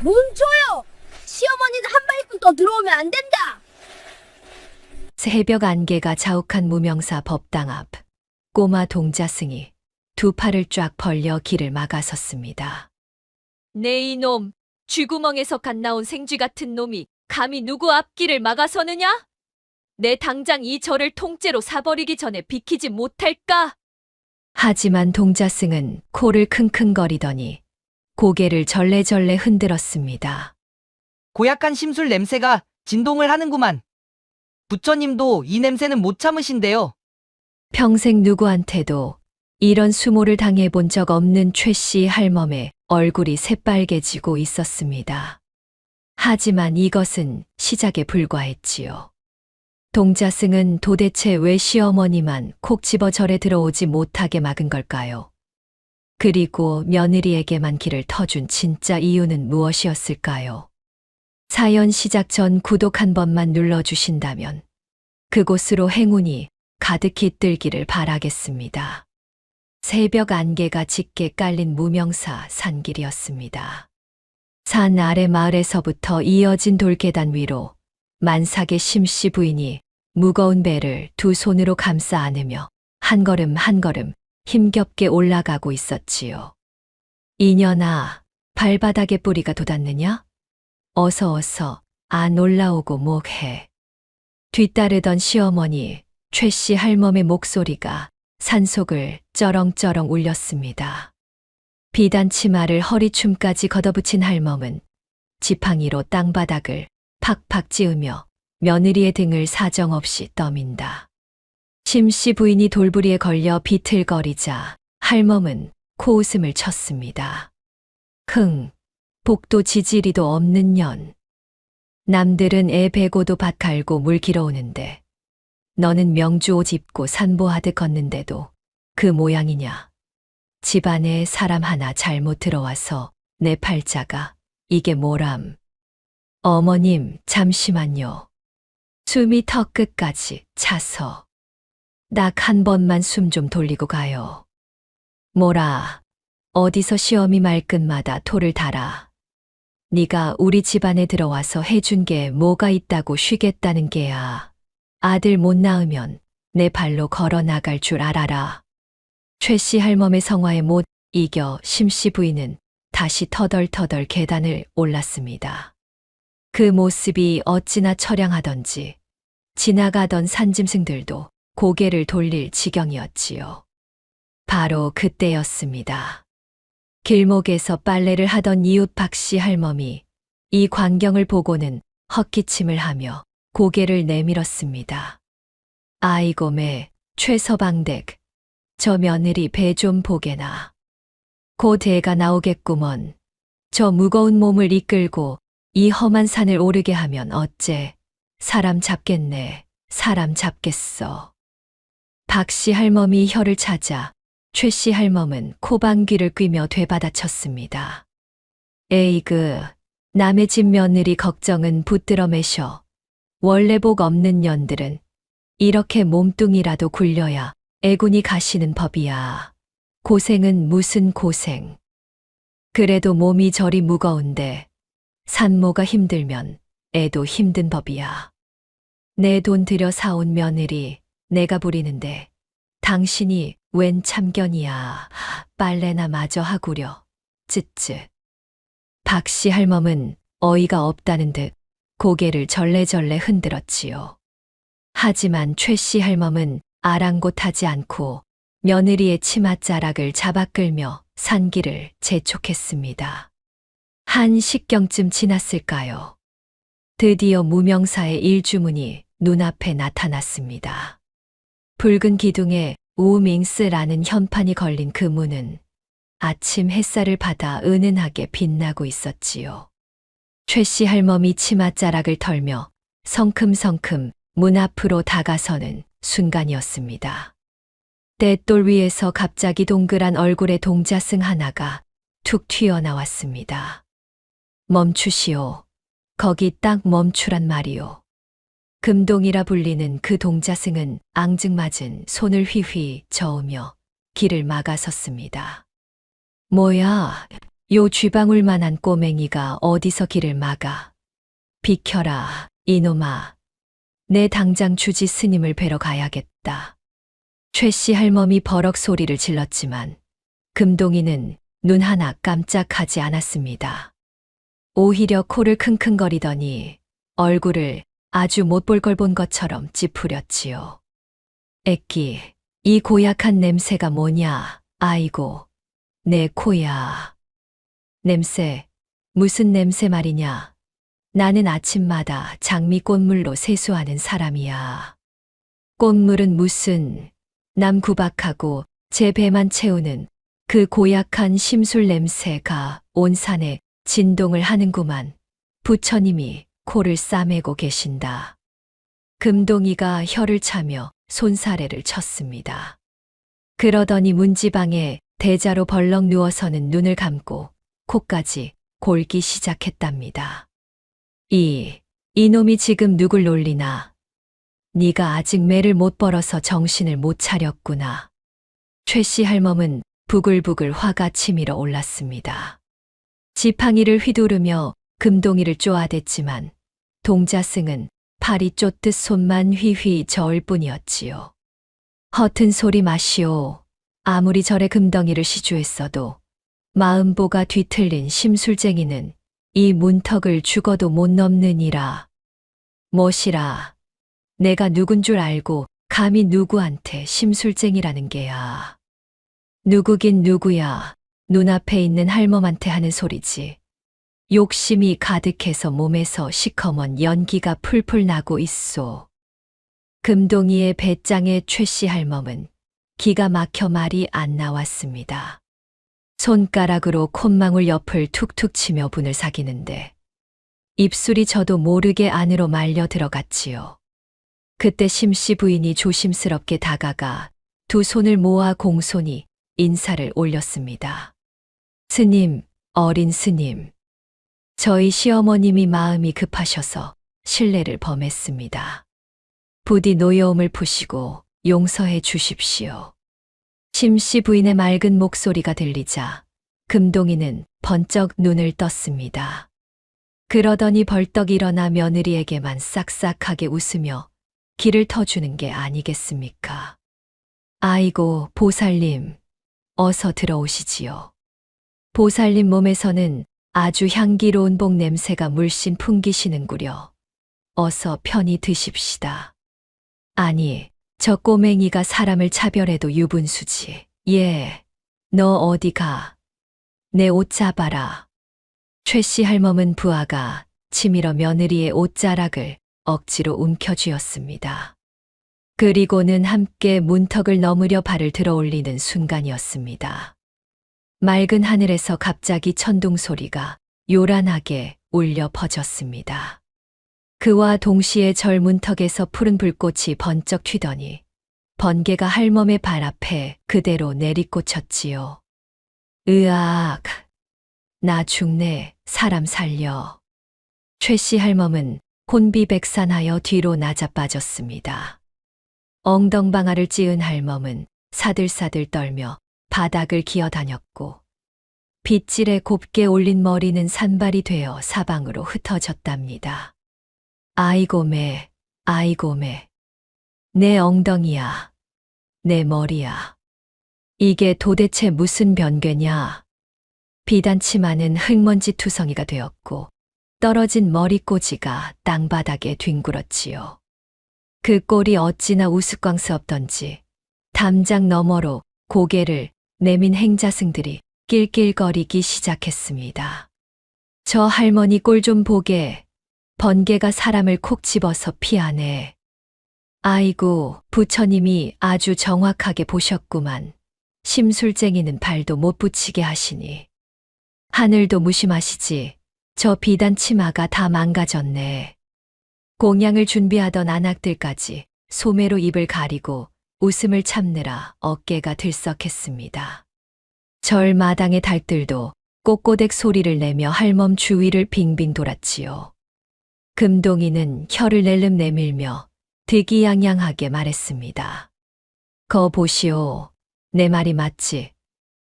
멈춰요! 시어머니는 한 발입구 더 들어오면 안 된다! 새벽 안개가 자욱한 무명사 법당 앞. 꼬마 동자승이 두 팔을 쫙 벌려 길을 막아섰습니다. 네 이놈, 쥐구멍에서 갓 나온 생쥐 같은 놈이 감히 누구 앞길을 막아서느냐? 내 당장 이 절을 통째로 사버리기 전에 비키지 못할까? 하지만 동자승은 코를 킁킁거리더니 고개를 절레절레 흔들었습니다. 고약한 심술 냄새가 진동을 하는구만. 부처님도 이 냄새는 못 참으신대요. 평생 누구한테도 이런 수모를 당해본 적 없는 최 씨 할멈의 얼굴이 새빨개지고 있었습니다. 하지만 이것은 시작에 불과했지요. 동자승은 도대체 왜 시어머니만 콕 집어 절에 들어오지 못하게 막은 걸까요? 그리고 며느리에게만 길을 터준 진짜 이유는 무엇이었을까요? 사연 시작 전 구독 한 번만 눌러주신다면 그곳으로 행운이 가득히 뜰기를 바라겠습니다. 새벽 안개가 짙게 깔린 무명사 산길이었습니다. 산 아래 마을에서부터 이어진 돌계단 위로 만삭의 심씨 부인이 무거운 배를 두 손으로 감싸 안으며 한 걸음 한 걸음 힘겹게 올라가고 있었지요. 이년아, 발바닥에 뿌리가 돋았느냐? 어서 안 올라오고 뭐해. 뒤따르던 시어머니 최 씨 할멈의 목소리가 산속을 쩌렁쩌렁 울렸습니다. 비단 치마를 허리춤까지 걷어붙인 할멈은 지팡이로 땅바닥을 팍팍 찌으며 며느리의 등을 사정없이 떠민다. 심씨 부인이 돌부리에 걸려 비틀거리자 할멈은 코웃음을 쳤습니다. 복도 지지리도 없는 년. 남들은 애 베고도 밭 갈고 물 길어오는데 너는 명주 옷 입고 산보하듯 걷는데도 그 모양이냐. 집안에 사람 하나 잘못 들어와서 내 팔자가 이게 뭐람. 어머님 잠시만요. 숨이 턱 끝까지 차서. 딱 한 번만 숨 좀 돌리고 가요. 뭐라, 어디서 시어미 말끝마다 토를 달아. 네가 우리 집안에 들어와서 해준 게 뭐가 있다고 쉬겠다는 게야. 아들 못 낳으면 내 발로 걸어 나갈 줄 알아라. 최 씨 할멈의 성화에 못 이겨 심씨 부인은 다시 터덜터덜 계단을 올랐습니다. 그 모습이 어찌나 처량하던지 지나가던 산짐승들도 고개를 돌릴 지경이었지요. 바로 그때였습니다. 길목에서 빨래를 하던 이웃 박씨 할멈이 이 광경을 보고는 헛기침을 하며 고개를 내밀었습니다. 아이고 매, 최서방댁, 저 며느리 배 좀 보게나. 곧 애가 나오겠구먼. 저 무거운 몸을 이끌고 이 험한 산을 오르게 하면 어째, 사람 잡겠네, 사람 잡겠어. 박씨 할멈이 혀를 찾아 최씨 할멈은 코방귀를 뀌며 되받아쳤습니다. 에이그, 남의 집 며느리 걱정은 붙들어 매셔. 원래 복 없는 년들은 이렇게 몸뚱이라도 굴려야 애군이 가시는 법이야. 고생은 무슨 고생. 그래도 몸이 저리 무거운데 산모가 힘들면 애도 힘든 법이야. 내 돈 들여 사온 며느리 내가 부리는데 당신이 웬 참견이야. 빨래나 마저 하구려. 쯧쯧. 박씨 할멈은 어이가 없다는 듯 고개를 절레절레 흔들었지요. 하지만 최씨 할멈은 아랑곳하지 않고 며느리의 치맛자락을 잡아 끌며 산길을 재촉했습니다. 한 식경쯤 지났을까요? 드디어 무명사의 일주문이 눈앞에 나타났습니다. 붉은 기둥에 우밍스라는 현판이 걸린 그 문은 아침 햇살을 받아 은은하게 빛나고 있었지요. 최씨 할멈이 치맛자락을 털며 성큼성큼 문 앞으로 다가서는 순간이었습니다. 떼돌 위에서 갑자기 동그란 얼굴의 동자승 하나가 툭 튀어나왔습니다. 멈추시오. 거기 딱 멈추란 말이오. 금동이라 불리는 그 동자승은 앙증맞은 손을 휘휘 저으며 길을 막아섰습니다. 뭐야, 요 쥐방울만한 꼬맹이가 어디서 길을 막아. 비켜라, 이놈아. 내 당장 주지 스님을 뵈러 가야겠다. 최씨 할멈이 버럭 소리를 질렀지만 금동이는 눈 하나 깜짝하지 않았습니다. 오히려 코를 킁킁거리더니 얼굴을 아주 못 볼 걸 본 것처럼 찌푸렸지요. 애끼, 이 고약한 냄새가 뭐냐? 아이고, 내 코야. 냄새, 무슨 냄새 말이냐? 나는 아침마다 장미 꽃물로 세수하는 사람이야. 꽃물은 무슨, 남 구박하고 제 배만 채우는 그 고약한 심술 냄새가 온 산에 진동을 하는구만. 부처님이 코를 싸매고 계신다. 금동이가 혀를 차며 손사래를 쳤습니다. 그러더니 문지방에 대자로 벌렁 누워서는 눈을 감고 코까지 골기 시작했답니다. 이놈이 지금 누굴 놀리나? 네가 아직 매를 못 벌어서 정신을 못 차렸구나. 최씨 할멈은 부글부글 화가 치밀어 올랐습니다. 지팡이를 휘두르며 금동이를 쪼아댔지만 동자승은 팔이 쫓듯 손만 휘휘 저을 뿐이었지요. 허튼 소리 마시오. 아무리 절에 금덩이를 시주했어도 마음보가 뒤틀린 심술쟁이는 이 문턱을 죽어도 못 넘느니라. 뭐시라. 내가 누군 줄 알고 감히 누구한테 심술쟁이라는 게야. 누구긴 누구야. 눈앞에 있는 할멈한테 하는 소리지. 욕심이 가득해서 몸에서 시커먼 연기가 풀풀 나고 있소. 금동이의 배짱의 최씨 할멈은 기가 막혀 말이 안 나왔습니다. 손가락으로 콧망울 옆을 툭툭 치며 분을 사기는데 입술이 저도 모르게 안으로 말려 들어갔지요. 그때 심씨 부인이 조심스럽게 다가가 두 손을 모아 공손히 인사를 올렸습니다. 스님, 어린 스님. 저희 시어머님이 마음이 급하셔서 실례를 범했습니다. 부디 노여움을 푸시고 용서해 주십시오. 심씨 부인의 맑은 목소리가 들리자 금동이는 번쩍 눈을 떴습니다. 그러더니 벌떡 일어나 며느리에게만 싹싹하게 웃으며 길을 터주는 게 아니겠습니까? 아이고, 보살님, 어서 들어오시지요. 보살님 몸에서는 아주 향기로운 복 냄새가 물씬 풍기시는구려. 어서 편히 드십시다. 아니, 저 꼬맹이가 사람을 차별해도 유분수지. 예, 너 어디 가? 내 옷 잡아라. 최씨 할멈은 부하가 치밀어 며느리의 옷자락을 억지로 움켜쥐었습니다. 그리고는 함께 문턱을 넘으려 발을 들어올리는 순간이었습니다. 맑은 하늘에서 갑자기 천둥 소리가 요란하게 울려 퍼졌습니다. 그와 동시에 절 문턱에서 푸른 불꽃이 번쩍 튀더니 번개가 할멈의 발 앞에 그대로 내리꽂혔지요. 으악! 나 죽네, 사람 살려. 최씨 할멈은 혼비백산하여 뒤로 나자빠졌습니다. 엉덩방아를 찧은 할멈은 사들사들 떨며 바닥을 기어다녔고 빗질에 곱게 올린 머리는 산발이 되어 사방으로 흩어졌답니다. 아이고 매, 아이고 매. 내 엉덩이야, 내 머리야. 이게 도대체 무슨 변괴냐. 비단치마는 흙먼지 투성이가 되었고 떨어진 머리꼬지가 땅바닥에 뒹굴었지요. 그 꼴이 어찌나 우스꽝스럽던지 담장 너머로 고개를 내민 행자승들이 낄낄거리기 시작했습니다. 저 할머니 꼴 좀 보게. 번개가 사람을 콕 집어서 피하네. 아이고, 부처님이 아주 정확하게 보셨구만. 심술쟁이는 발도 못 붙이게 하시니. 하늘도 무심하시지. 저 비단 치마가 다 망가졌네. 공양을 준비하던 안악들까지 소매로 입을 가리고 웃음을 참느라 어깨가 들썩했습니다. 절 마당의 닭들도 꼬꼬댁 소리를 내며 할멈 주위를 빙빙 돌았지요. 금동이는 혀를 낼름 내밀며 득이양양하게 말했습니다. 거 보시오. 내 말이 맞지?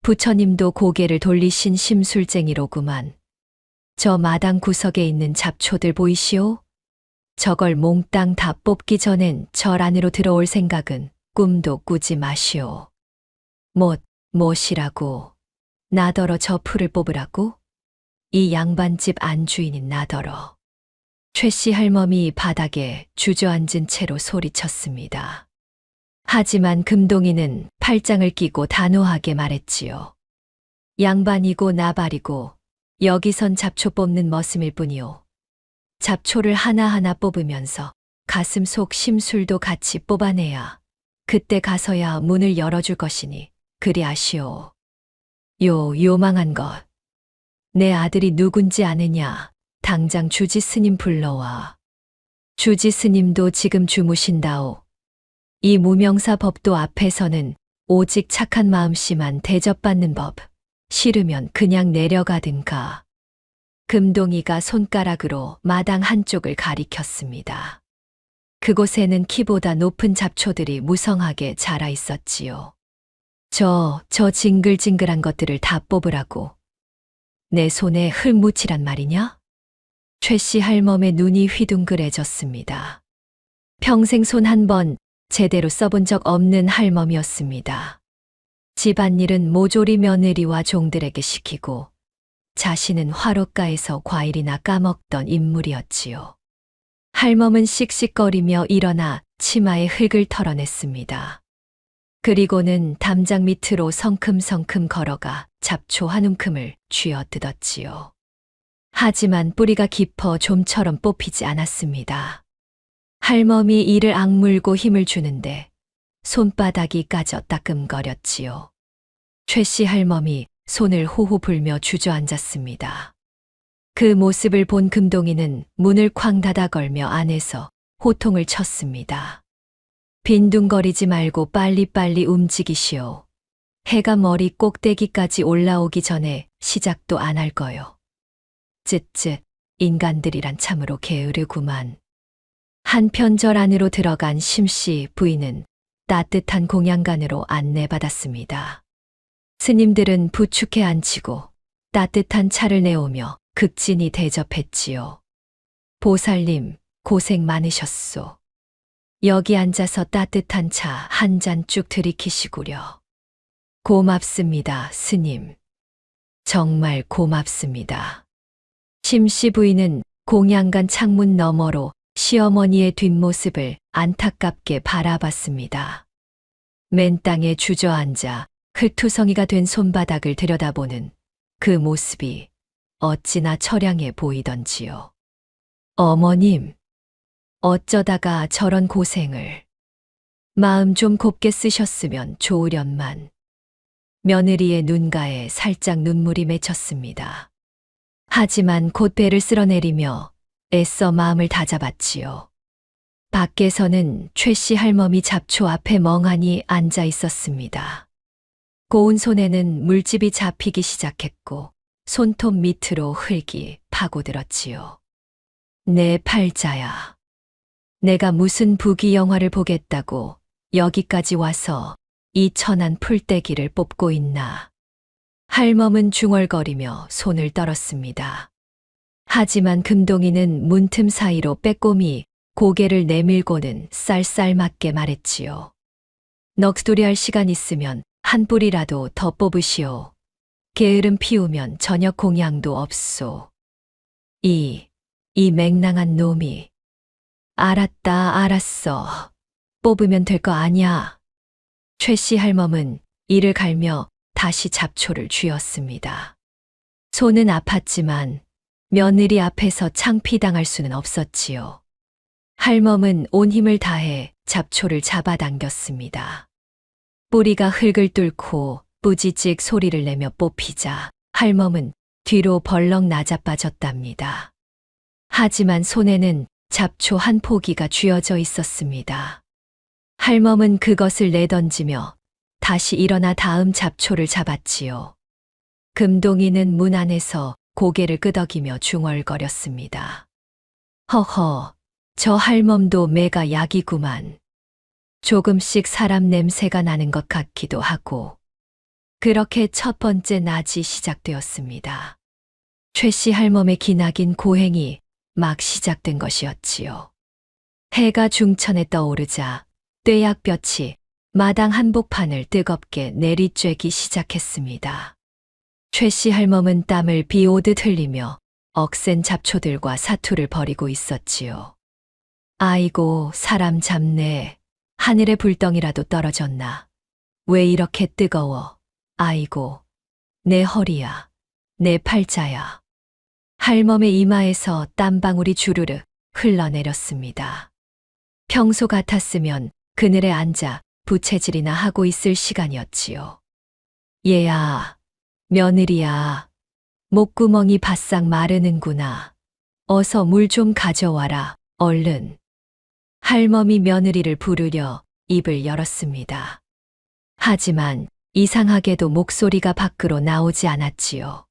부처님도 고개를 돌리신 심술쟁이로구만. 저 마당 구석에 있는 잡초들 보이시오? 저걸 몽땅 다 뽑기 전엔 절 안으로 들어올 생각은 꿈도 꾸지 마시오. 못이라고. 나더러 저 풀을 뽑으라고? 이 양반집 안주인인 나더러. 최씨 할멈이 바닥에 주저앉은 채로 소리쳤습니다. 하지만 금동이는 팔짱을 끼고 단호하게 말했지요. 양반이고 나발이고 여기선 잡초 뽑는 머슴일 뿐이오. 잡초를 하나하나 뽑으면서 가슴 속 심술도 같이 뽑아내야 그때 가서야 문을 열어줄 것이니 그리 아시오. 요망한 것. 내 아들이 누군지 아느냐? 당장 주지 스님 불러와. 주지 스님도 지금 주무신다오. 이 무명사 법도 앞에서는 오직 착한 마음씨만 대접받는 법. 싫으면 그냥 내려가든가. 금동이가 손가락으로 마당 한쪽을 가리켰습니다. 그곳에는 키보다 높은 잡초들이 무성하게 자라 있었지요. 저 징글징글한 것들을 다 뽑으라고. 내 손에 흙 묻히란 말이냐? 최씨 할멈의 눈이 휘둥그레졌습니다. 평생 손 한 번 제대로 써본 적 없는 할멈이었습니다. 집안일은 모조리 며느리와 종들에게 시키고 자신은 화롯가에서 과일이나 까먹던 인물이었지요. 할멈은 씩씩거리며 일어나 치마에 흙을 털어냈습니다. 그리고는 담장 밑으로 성큼성큼 걸어가 잡초 한 움큼을 쥐어 뜯었지요. 하지만 뿌리가 깊어 좀처럼 뽑히지 않았습니다. 할멈이 이를 악물고 힘을 주는데 손바닥이 까져 따끔거렸지요. 최씨 할멈이 손을 호호 불며 주저앉았습니다. 그 모습을 본 금동이는 문을 쾅 닫아 걸며 안에서 호통을 쳤습니다. 빈둥거리지 말고 빨리빨리 움직이시오. 해가 머리 꼭대기까지 올라오기 전에 시작도 안 할 거요. 쯧쯧, 인간들이란 참으로 게으르구만. 한편 절 안으로 들어간 심씨 부인은 따뜻한 공양간으로 안내받았습니다. 스님들은 부축해 앉히고 따뜻한 차를 내오며 극진히 대접했지요. 보살님, 고생 많으셨소. 여기 앉아서 따뜻한 차 한 잔 쭉 들이키시구려. 고맙습니다, 스님. 정말 고맙습니다. 심씨 부인은 공양간 창문 너머로 시어머니의 뒷모습을 안타깝게 바라봤습니다. 맨 땅에 주저앉아 흙투성이가 된 손바닥을 들여다보는 그 모습이 어찌나 처량해 보이던지요. 어머님, 어쩌다가 저런 고생을. 마음 좀 곱게 쓰셨으면 좋으련만. 며느리의 눈가에 살짝 눈물이 맺혔습니다. 하지만 곧 배를 쓸어내리며 애써 마음을 다잡았지요. 밖에서는 최씨 할멈이 잡초 앞에 멍하니 앉아 있었습니다. 고운 손에는 물집이 잡히기 시작했고 손톱 밑으로 흙이 파고들었지요. 내 팔자야. 내가 무슨 부귀 영화를 보겠다고 여기까지 와서 이 천한 풀떼기를 뽑고 있나. 할멈은 중얼거리며 손을 떨었습니다. 하지만 금동이는 문틈 사이로 빼꼼히 고개를 내밀고는 쌀쌀맞게 말했지요. 넋두리할 시간 있으면 한 뿌리라도 더 뽑으시오. 게으름 피우면 저녁 공양도 없소. 이 맹랑한 놈이. 알았다, 알았어. 뽑으면 될 거 아냐. 최씨 할멈은 이를 갈며 다시 잡초를 쥐었습니다. 손은 아팠지만 며느리 앞에서 창피당할 수는 없었지요. 할멈은 온 힘을 다해 잡초를 잡아당겼습니다. 뿌리가 흙을 뚫고 뿌지직 소리를 내며 뽑히자 할멈은 뒤로 벌렁 나자빠졌답니다. 하지만 손에는 잡초 한 포기가 쥐어져 있었습니다. 할멈은 그것을 내던지며 다시 일어나 다음 잡초를 잡았지요. 금동이는 문 안에서 고개를 끄덕이며 중얼거렸습니다. 허허, 저 할멈도 매가 약이구만. 조금씩 사람 냄새가 나는 것 같기도 하고. 그렇게 첫 번째 낮이 시작되었습니다. 최 씨 할멈의 기나긴 고행이 막 시작된 것이었지요. 해가 중천에 떠오르자 떼약볕이 마당 한복판을 뜨겁게 내리쬐기 시작했습니다. 최 씨 할멈은 땀을 비 오듯 흘리며 억센 잡초들과 사투를 벌이고 있었지요. 아이고, 사람 잡네. 하늘에 불덩이라도 떨어졌나. 왜 이렇게 뜨거워. 아이고, 내 허리야. 내 팔자야. 할멈의 이마에서 땀방울이 주르르 흘러내렸습니다. 평소 같았으면 그늘에 앉아 부채질이나 하고 있을 시간이었지요. 얘야, 며느리야. 목구멍이 바싹 마르는구나. 어서 물 좀 가져와라, 얼른. 할멈이 며느리를 부르려 입을 열었습니다. 하지만 이상하게도 목소리가 밖으로 나오지 않았지요.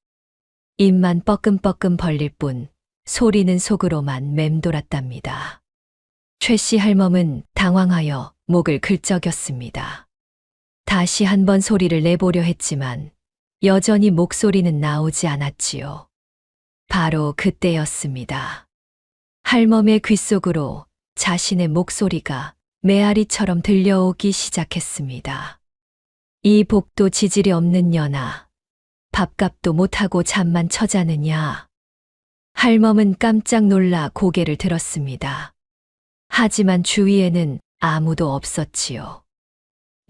입만 뻐끔뻐끔 벌릴 뿐 소리는 속으로만 맴돌았답니다. 최 씨 할멈은 당황하여 목을 긁적였습니다. 다시 한번 소리를 내보려 했지만 여전히 목소리는 나오지 않았지요. 바로 그때였습니다. 할멈의 귓속으로 자신의 목소리가 메아리처럼 들려오기 시작했습니다. 이 복도 지질이 없는 년아. 밥값도 못하고 잠만 처자느냐. 할멈은 깜짝 놀라 고개를 들었습니다. 하지만 주위에는 아무도 없었지요.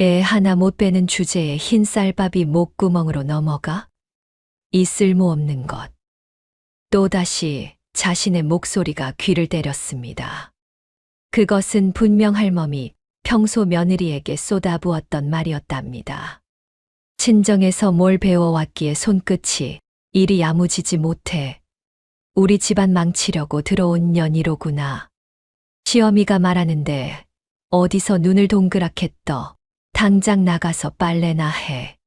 애 하나 못 빼는 주제에 흰 쌀밥이 목구멍으로 넘어가? 이 쓸모없는 것. 또다시 자신의 목소리가 귀를 때렸습니다. 그것은 분명 할멈이 평소 며느리에게 쏟아부었던 말이었답니다. 친정에서 뭘 배워왔기에 손끝이 이리 야무지지 못해. 우리 집안 망치려고 들어온 년이로구나. 시어미가 말하는데 어디서 눈을 동그랗게 떠. 당장 나가서 빨래나 해.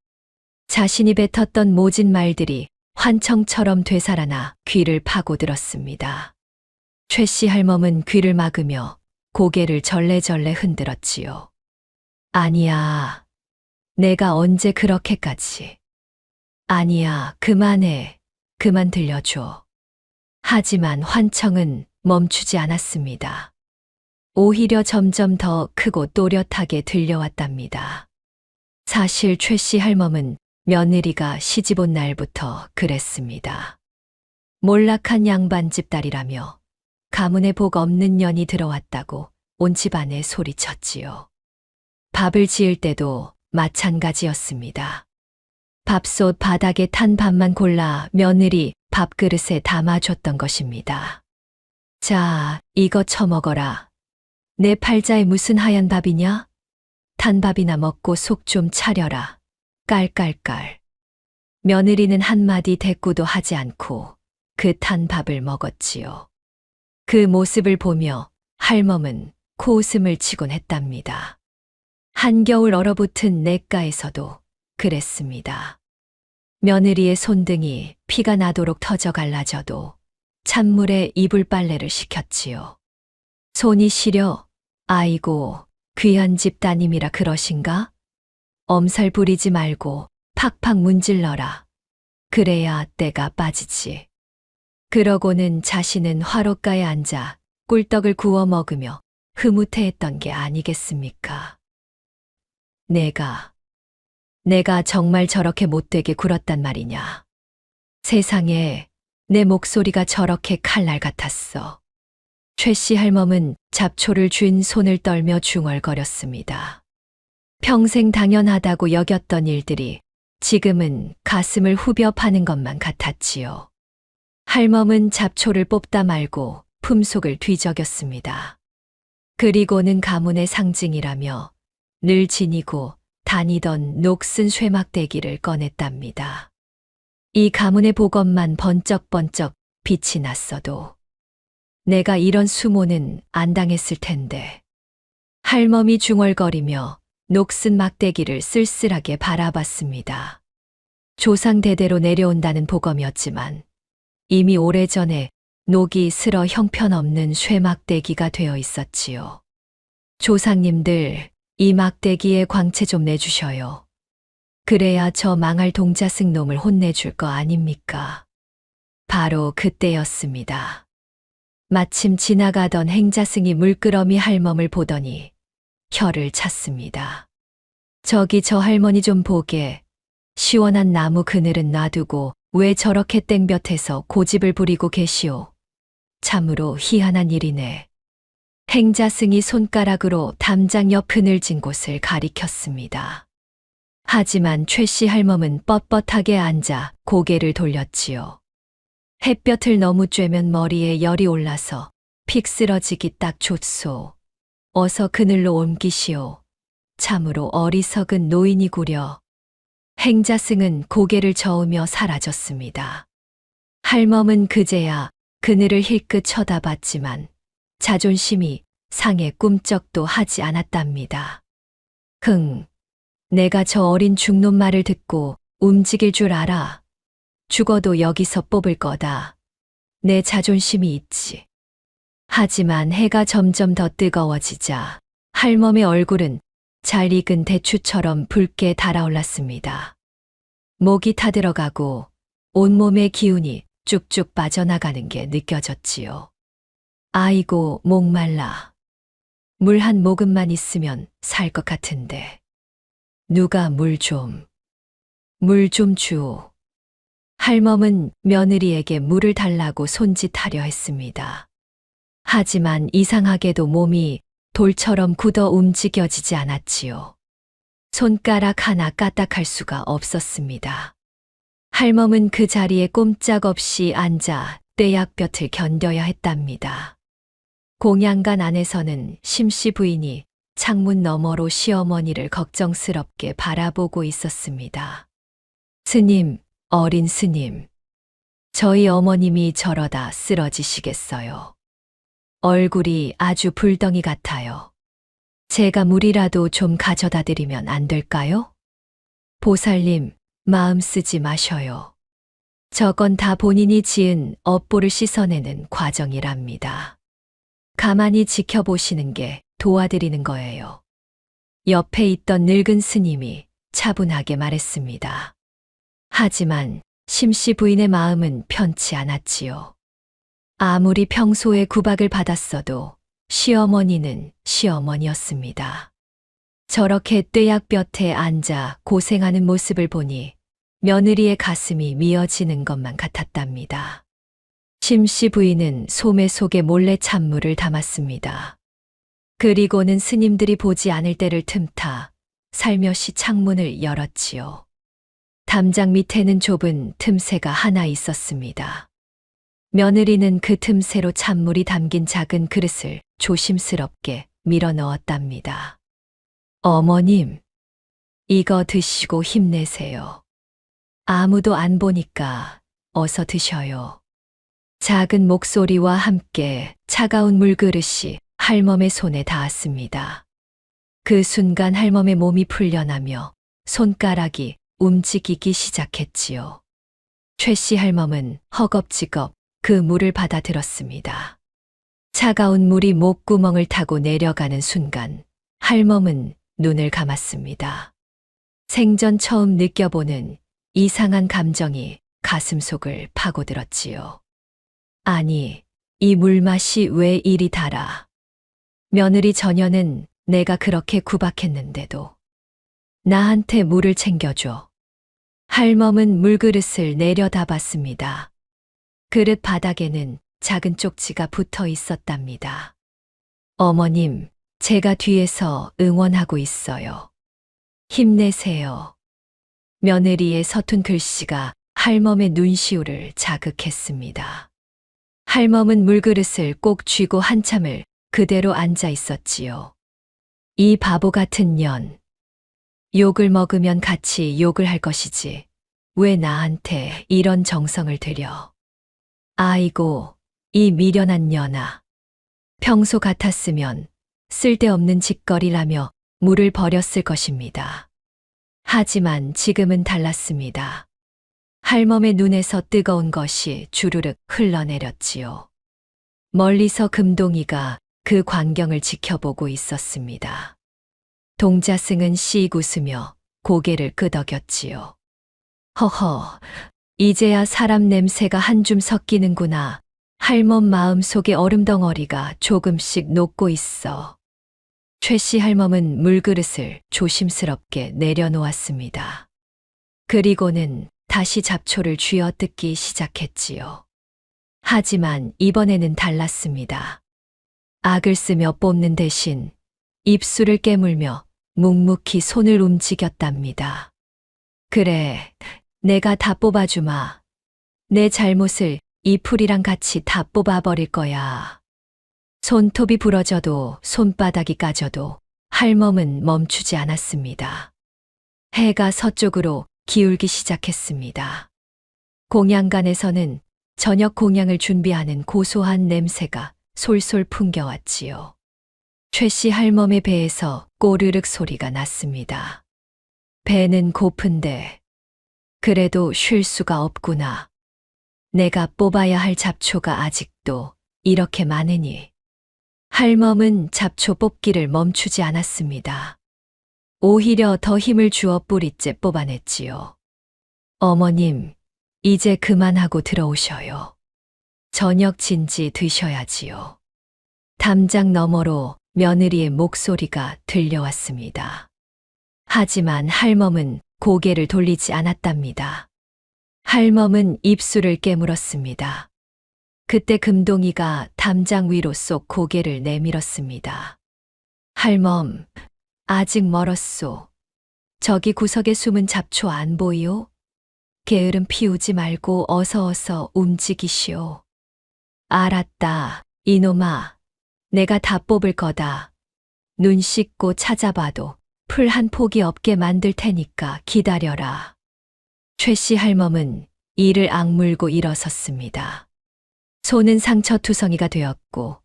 자신이 뱉었던 모진 말들이 환청처럼 되살아나 귀를 파고들었습니다. 최 씨 할멈은 귀를 막으며 고개를 절레절레 흔들었지요. 아니야. 내가 언제 그렇게까지. 아니야, 그만해. 그만 들려줘. 하지만 환청은 멈추지 않았습니다. 오히려 점점 더 크고 또렷하게 들려왔답니다. 사실 최 씨 할멈은 며느리가 시집 온 날부터 그랬습니다. 몰락한 양반집 딸이라며 가문에 복 없는 년이 들어왔다고 온 집안에 소리쳤지요. 밥을 지을 때도 마찬가지였습니다. 밥솥 바닥에 탄 밥만 골라 며느리 밥그릇에 담아줬던 것입니다. 자, 이거 처먹어라. 내 팔자에 무슨 하얀 밥이냐? 탄 밥이나 먹고 속 좀 차려라. 깔깔깔. 며느리는 한마디 대꾸도 하지 않고 그 탄 밥을 먹었지요. 그 모습을 보며 할멈은 코웃음을 치곤 했답니다. 한겨울 얼어붙은 냇가에서도 그랬습니다. 며느리의 손등이 피가 나도록 터져 갈라져도 찬물에 이불 빨래를 시켰지요. 손이 시려? 아이고, 귀한 집 따님이라 그러신가? 엄살 부리지 말고 팍팍 문질러라. 그래야 때가 빠지지. 그러고는 자신은 화롯가에 앉아 꿀떡을 구워 먹으며 흐뭇해했던 게 아니겠습니까? 내가 정말 저렇게 못되게 굴었단 말이냐. 세상에 내 목소리가 저렇게 칼날 같았어. 최 씨 할멈은 잡초를 쥔 손을 떨며 중얼거렸습니다. 평생 당연하다고 여겼던 일들이 지금은 가슴을 후벼 파는 것만 같았지요. 할멈은 잡초를 뽑다 말고 품속을 뒤적였습니다. 그리고는 가문의 상징이라며 늘 지니고 다니던 녹슨 쇠막대기를 꺼냈답니다. 이 가문의 복업만 번쩍번쩍 빛이 났어도 내가 이런 수모는 안 당했을 텐데. 할멈이 중얼거리며 녹슨 막대기를 쓸쓸하게 바라봤습니다. 조상 대대로 내려온다는 복엄이었지만 이미 오래전에 녹이 슬어 형편없는 쇠막대기가 되어 있었지요. 조상님들, 이 막대기에 광채 좀 내주셔요. 그래야 저 망할 동자승 놈을 혼내줄 거 아닙니까? 바로 그때였습니다. 마침 지나가던 행자승이 물끄러미 할멈을 보더니 혀를 찼습니다. 저기 저 할머니 좀 보게. 시원한 나무 그늘은 놔두고 왜 저렇게 땡볕에서 고집을 부리고 계시오. 참으로 희한한 일이네. 행자승이 손가락으로 담장 옆 그늘진 곳을 가리켰습니다. 하지만 최씨 할멈은 뻣뻣하게 앉아 고개를 돌렸지요. 햇볕을 너무 쬐면 머리에 열이 올라서 픽 쓰러지기 딱 좋소. 어서 그늘로 옮기시오. 참으로 어리석은 노인이구려. 행자승은 고개를 저으며 사라졌습니다. 할멈은 그제야 그늘을 힐끗 쳐다봤지만 자존심이 상해 꿈쩍도 하지 않았답니다. 내가 저 어린 중놈 말을 듣고 움직일 줄 알아. 죽어도 여기서 뽑을 거다. 내 자존심이 있지. 하지만 해가 점점 더 뜨거워지자 할멈의 얼굴은 잘 익은 대추처럼 붉게 달아올랐습니다. 목이 타들어가고 온몸의 기운이 쭉쭉 빠져나가는 게 느껴졌지요. 아이고, 목말라. 물 한 모금만 있으면 살 것 같은데. 누가 물 좀 주오. 할멈은 며느리에게 물을 달라고 손짓하려 했습니다. 하지만 이상하게도 몸이 돌처럼 굳어 움직여지지 않았지요. 손가락 하나 까딱할 수가 없었습니다. 할멈은 그 자리에 꼼짝없이 앉아 떼약볕을 견뎌야 했답니다. 공양간 안에서는 심씨 부인이 창문 너머로 시어머니를 걱정스럽게 바라보고 있었습니다. 스님, 어린 스님. 저희 어머님이 저러다 쓰러지시겠어요. 얼굴이 아주 불덩이 같아요. 제가 물이라도 좀 가져다 드리면 안 될까요? 보살님, 마음 쓰지 마셔요. 저건 다 본인이 지은 업보를 씻어내는 과정이랍니다. 가만히 지켜보시는 게 도와드리는 거예요. 옆에 있던 늙은 스님이 차분하게 말했습니다. 하지만 심씨 부인의 마음은 편치 않았지요. 아무리 평소에 구박을 받았어도 시어머니는 시어머니였습니다. 저렇게 떼약볕에 앉아 고생하는 모습을 보니 며느리의 가슴이 미어지는 것만 같았답니다. 심씨 부인은 소매 속에 몰래 찬물을 담았습니다. 그리고는 스님들이 보지 않을 때를 틈타 살며시 창문을 열었지요. 담장 밑에는 좁은 틈새가 하나 있었습니다. 며느리는 그 틈새로 찬물이 담긴 작은 그릇을 조심스럽게 밀어 넣었답니다. 어머님, 이거 드시고 힘내세요. 아무도 안 보니까 어서 드셔요. 작은 목소리와 함께 차가운 물그릇이 할멈의 손에 닿았습니다. 그 순간 할멈의 몸이 풀려나며 손가락이 움직이기 시작했지요. 최씨 할멈은 허겁지겁 그 물을 받아들었습니다. 차가운 물이 목구멍을 타고 내려가는 순간 할멈은 눈을 감았습니다. 생전 처음 느껴보는 이상한 감정이 가슴속을 파고들었지요. 아니, 이 물맛이 왜 이리 달아? 며느리 전혀는 내가 그렇게 구박했는데도 나한테 물을 챙겨줘. 할멈은 물그릇을 내려다봤습니다. 그릇 바닥에는 작은 쪽지가 붙어 있었답니다. 어머님, 제가 뒤에서 응원하고 있어요. 힘내세요. 며느리의 서툰 글씨가 할멈의 눈시울을 자극했습니다. 할멈은 물그릇을 꼭 쥐고 한참을 그대로 앉아 있었지요. 이 바보 같은 년. 욕을 먹으면 같이 욕을 할 것이지. 왜 나한테 이런 정성을 들여. 아이고, 이 미련한 년아. 평소 같았으면 쓸데없는 짓거리라며 물을 버렸을 것입니다. 하지만 지금은 달랐습니다. 할멈의 눈에서 뜨거운 것이 주르륵 흘러내렸지요. 멀리서 금동이가 그 광경을 지켜보고 있었습니다. 동자승은 씩 웃으며 고개를 끄덕였지요. 허허, 이제야 사람 냄새가 한 줌 섞이는구나. 할멈 마음속에 얼음덩어리가 조금씩 녹고 있어. 최 씨 할멈은 물그릇을 조심스럽게 내려놓았습니다. 그리고는 다시 잡초를 쥐어 뜯기 시작했지요. 하지만 이번에는 달랐습니다. 악을 쓰며 뽑는 대신 입술을 깨물며 묵묵히 손을 움직였답니다. 그래, 내가 다 뽑아주마. 내 잘못을 이 풀이랑 같이 다 뽑아버릴 거야. 손톱이 부러져도 손바닥이 까져도 할멈은 멈추지 않았습니다. 해가 서쪽으로 기울기 시작했습니다. 공양간에서는 저녁 공양을 준비하는 고소한 냄새가 솔솔 풍겨왔지요. 최 씨 할멈의 배에서 꼬르륵 소리가 났습니다. 배는 고픈데 그래도 쉴 수가 없구나. 내가 뽑아야 할 잡초가 아직도 이렇게 많으니. 할멈은 잡초 뽑기를 멈추지 않았습니다. 오히려 더 힘을 주어 뿌리째 뽑아냈지요. 어머님, 이제 그만하고 들어오셔요. 저녁 진지 드셔야지요. 담장 너머로 며느리의 목소리가 들려왔습니다. 하지만 할멈은 고개를 돌리지 않았답니다. 할멈은 입술을 깨물었습니다. 그때 금동이가 담장 위로 쏙 고개를 내밀었습니다. 할멈, 아직 멀었소. 저기 구석에 숨은 잡초 안 보이오? 게으름 피우지 말고 어서 움직이시오. 알았다, 이놈아. 내가 다 뽑을 거다. 눈 씻고 찾아봐도 풀 한 폭이 없게 만들 테니까 기다려라. 최 씨 할멈은 이를 악물고 일어섰습니다. 손은 상처투성이가 되었고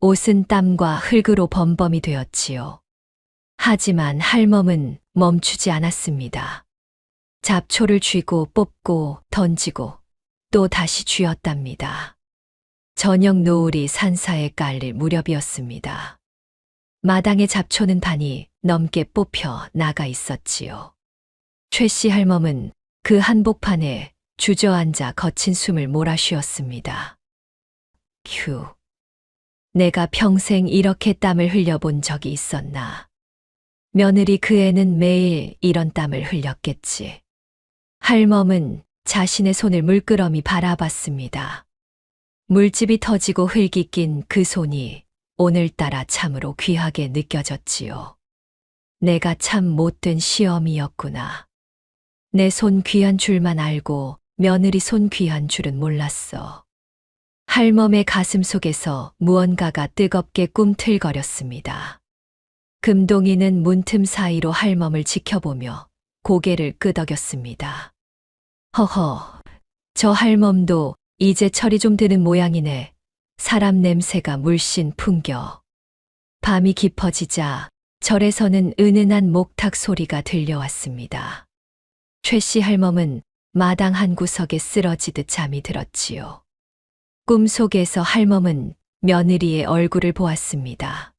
옷은 땀과 흙으로 범범이 되었지요. 하지만 할멈은 멈추지 않았습니다. 잡초를 쥐고 뽑고 던지고 또 다시 쥐었답니다. 저녁 노을이 산사에 깔릴 무렵이었습니다. 마당의 잡초는 반이 넘게 뽑혀 나가 있었지요. 최 씨 할멈은 그 한복판에 주저앉아 거친 숨을 몰아쉬었습니다. 휴, 내가 평생 이렇게 땀을 흘려본 적이 있었나. 며느리 그 애는 매일 이런 땀을 흘렸겠지. 할멈은 자신의 손을 물끄러미 바라봤습니다. 물집이 터지고 흙이 낀 그 손이 오늘따라 참으로 귀하게 느껴졌지요. 내가 참 못된 시어미였구나. 내 손 귀한 줄만 알고 며느리 손 귀한 줄은 몰랐어. 할멈의 가슴 속에서 무언가가 뜨겁게 꿈틀거렸습니다. 금동이는 문틈 사이로 할멈을 지켜보며 고개를 끄덕였습니다. 허허, 저 할멈도 이제 철이 좀 드는 모양이네. 사람 냄새가 물씬 풍겨. 밤이 깊어지자 절에서는 은은한 목탁 소리가 들려왔습니다. 최 씨 할멈은 마당 한 구석에 쓰러지듯 잠이 들었지요. 꿈속에서 할멈은 며느리의 얼굴을 보았습니다.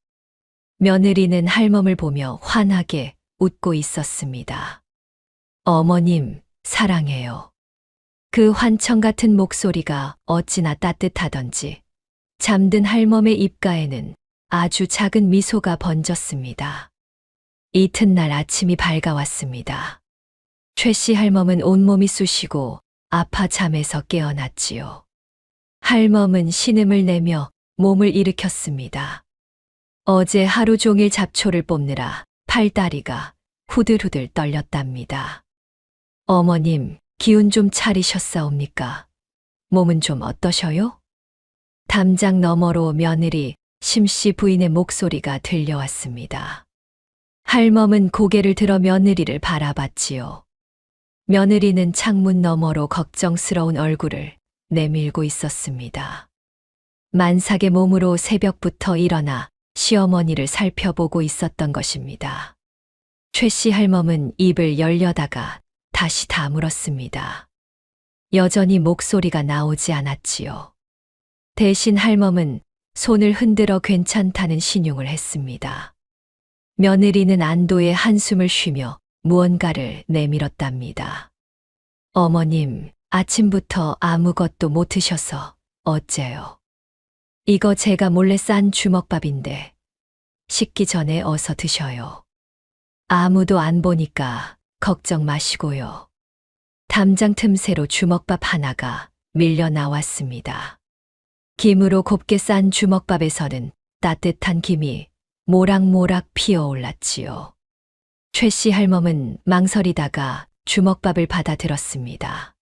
며느리는 할멈을 보며 환하게 웃고 있었습니다. 어머님, 사랑해요. 그 환청 같은 목소리가 어찌나 따뜻하던지 잠든 할멈의 입가에는 아주 작은 미소가 번졌습니다. 이튿날 아침이 밝아왔습니다. 최 씨 할멈은 온몸이 쑤시고 아파 잠에서 깨어났지요. 할멈은 신음을 내며 몸을 일으켰습니다. 어제 하루 종일 잡초를 뽑느라 팔다리가 후들후들 떨렸답니다. 어머님, 기운 좀 차리셨사옵니까? 몸은 좀 어떠셔요? 담장 너머로 며느리 심씨 부인의 목소리가 들려왔습니다. 할멈은 고개를 들어 며느리를 바라봤지요. 며느리는 창문 너머로 걱정스러운 얼굴을 내밀고 있었습니다. 만삭의 몸으로 새벽부터 일어나 시어머니를 살펴보고 있었던 것입니다. 최 씨 할멈은 입을 열려다가 다시 다물었습니다. 여전히 목소리가 나오지 않았지요. 대신 할멈은 손을 흔들어 괜찮다는 신용을 했습니다. 며느리는 안도의 한숨을 쉬며 무언가를 내밀었답니다. 어머님, 아침부터 아무것도 못 드셔서 어째요? 이거 제가 몰래 싼 주먹밥인데 식기 전에 어서 드셔요. 아무도 안 보니까 걱정 마시고요. 담장 틈새로 주먹밥 하나가 밀려 나왔습니다. 김으로 곱게 싼 주먹밥에서는 따뜻한 김이 모락모락 피어올랐지요. 최 씨 할멈은 망설이다가 주먹밥을 받아들었습니다.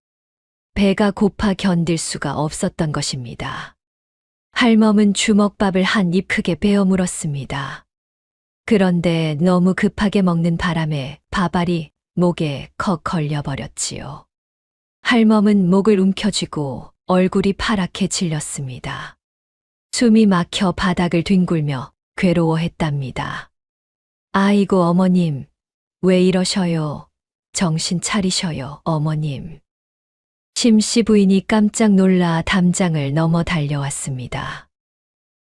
배가 고파 견딜 수가 없었던 것입니다. 할멈은 주먹밥을 한 입 크게 베어 물었습니다. 그런데 너무 급하게 먹는 바람에 밥알이 목에 컥 걸려버렸지요. 할멈은 목을 움켜쥐고 얼굴이 파랗게 질렸습니다. 숨이 막혀 바닥을 뒹굴며 괴로워했답니다. 아이고 어머님, 왜 이러셔요? 정신 차리셔요, 어머님. 심씨 부인이 깜짝 놀라 담장을 넘어 달려왔습니다.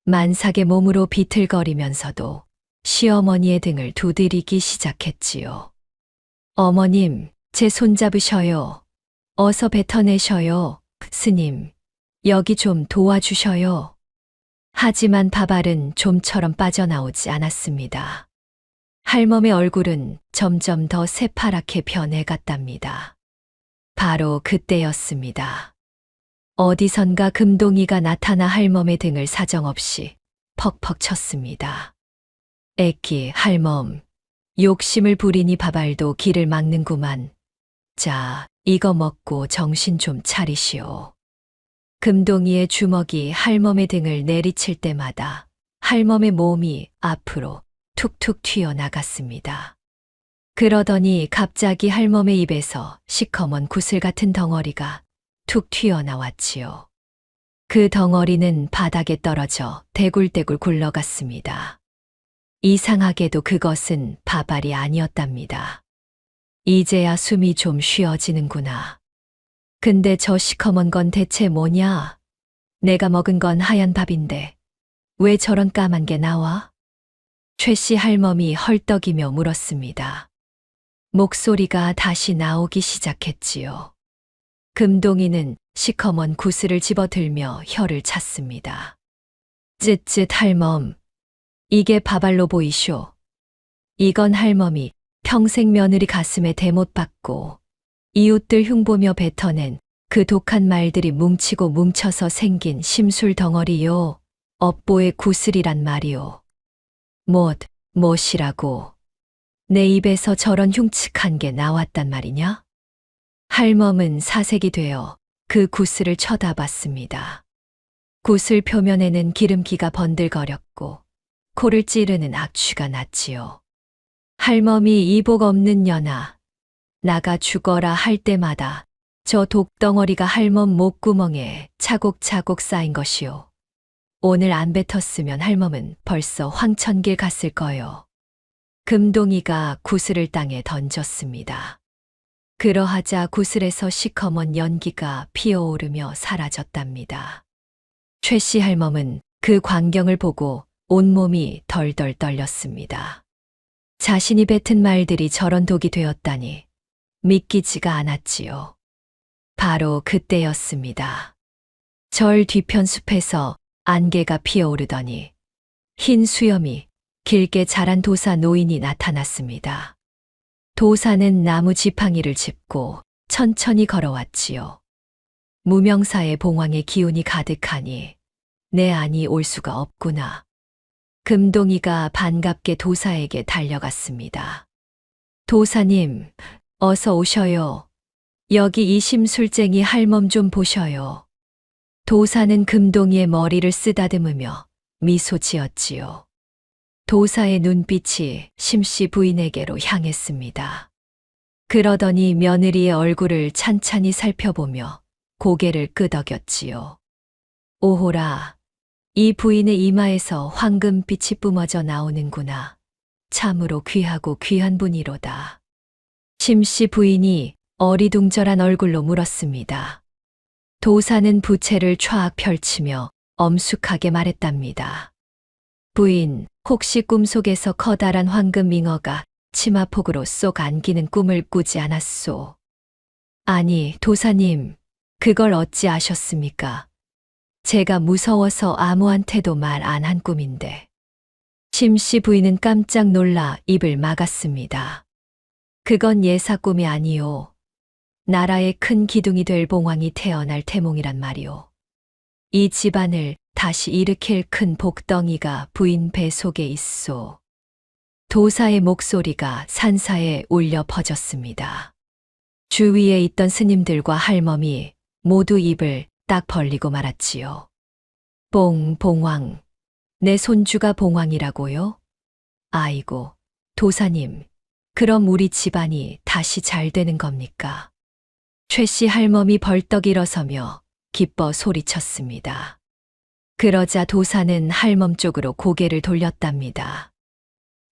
만삭의 몸으로 비틀거리면서도 시어머니의 등을 두드리기 시작했지요. 어머님, 제 손 잡으셔요. 어서 뱉어내셔요. 스님, 여기 좀 도와주셔요. 하지만 밥알은 좀처럼 빠져나오지 않았습니다. 할멈의 얼굴은 점점 더 새파랗게 변해갔답니다. 바로 그때였습니다. 어디선가 금동이가 나타나 할멈의 등을 사정없이 퍽퍽 쳤습니다. 애끼 할멈, 욕심을 부리니 밥알도 길을 막는구만. 자, 이거 먹고 정신 좀 차리시오. 금동이의 주먹이 할멈의 등을 내리칠 때마다 할멈의 몸이 앞으로 툭툭 튀어나갔습니다. 그러더니 갑자기 할멈의 입에서 시커먼 구슬 같은 덩어리가 툭 튀어나왔지요. 그 덩어리는 바닥에 떨어져 대굴대굴 굴러갔습니다. 이상하게도 그것은 밥알이 아니었답니다. 이제야 숨이 좀 쉬어지는구나. 근데 저 시커먼 건 대체 뭐냐? 내가 먹은 건 하얀 밥인데 왜 저런 까만 게 나와? 최 씨 할멈이 헐떡이며 물었습니다. 목소리가 다시 나오기 시작했지요. 금동이는 시커먼 구슬을 집어들며 혀를 찼습니다. 쯧쯧 할멈, 이게 밥알로 보이쇼. 이건 할멈이 평생 며느리 가슴에 대못 박고 이웃들 흉보며 뱉어낸 그 독한 말들이 뭉치고 뭉쳐서 생긴 심술 덩어리요. 업보의 구슬이란 말이요. 못이라고. 내 입에서 저런 흉측한 게 나왔단 말이냐? 할멈은 사색이 되어 그 구슬을 쳐다봤습니다. 구슬 표면에는 기름기가 번들거렸고 코를 찌르는 악취가 났지요. 할멈이 이복 없는 년아, 나가 죽어라 할 때마다 저 독덩어리가 할멈 목구멍에 차곡차곡 쌓인 것이요. 오늘 안 뱉었으면 할멈은 벌써 황천길 갔을 거요. 금동이가 구슬을 땅에 던졌습니다. 그러하자 구슬에서 시커먼 연기가 피어오르며 사라졌답니다. 최 씨 할멈은 그 광경을 보고 온몸이 덜덜 떨렸습니다. 자신이 뱉은 말들이 저런 독이 되었다니 믿기지가 않았지요. 바로 그때였습니다. 절 뒤편 숲에서 안개가 피어오르더니 흰 수염이 길게 자란 도사 노인이 나타났습니다. 도사는 나무 지팡이를 짚고 천천히 걸어왔지요. 무명사의 봉황의 기운이 가득하니 내 안이 올 수가 없구나. 금동이가 반갑게 도사에게 달려갔습니다. 도사님, 어서 오셔요. 여기 이 심술쟁이 할멈 좀 보셔요. 도사는 금동이의 머리를 쓰다듬으며 미소 지었지요. 도사의 눈빛이 심씨 부인에게로 향했습니다. 그러더니 며느리의 얼굴을 찬찬히 살펴보며 고개를 끄덕였지요. 오호라, 이 부인의 이마에서 황금빛이 뿜어져 나오는구나. 참으로 귀하고 귀한 분이로다. 심씨 부인이 어리둥절한 얼굴로 물었습니다. 도사는 부채를 촤악 펼치며 엄숙하게 말했답니다. 부인, 혹시 꿈속에서 커다란 황금 잉어가 치마폭으로 쏙 안기는 꿈을 꾸지 않았소. 아니, 도사님, 그걸 어찌 아셨습니까? 제가 무서워서 아무한테도 말 안 한 꿈인데. 심씨 부인은 깜짝 놀라 입을 막았습니다. 그건 예사 꿈이 아니오. 나라의 큰 기둥이 될 봉황이 태어날 태몽이란 말이오. 이 집안을 다시 일으킬 큰 복덩이가 부인 배 속에 있소. 도사의 목소리가 산사에 울려 퍼졌습니다. 주위에 있던 스님들과 할멈이 모두 입을 딱 벌리고 말았지요. 봉황. 내 손주가 봉황이라고요? 아이고, 도사님, 그럼 우리 집안이 다시 잘 되는 겁니까? 최씨 할멈이 벌떡 일어서며 기뻐 소리쳤습니다. 그러자 도사는 할멈 쪽으로 고개를 돌렸답니다.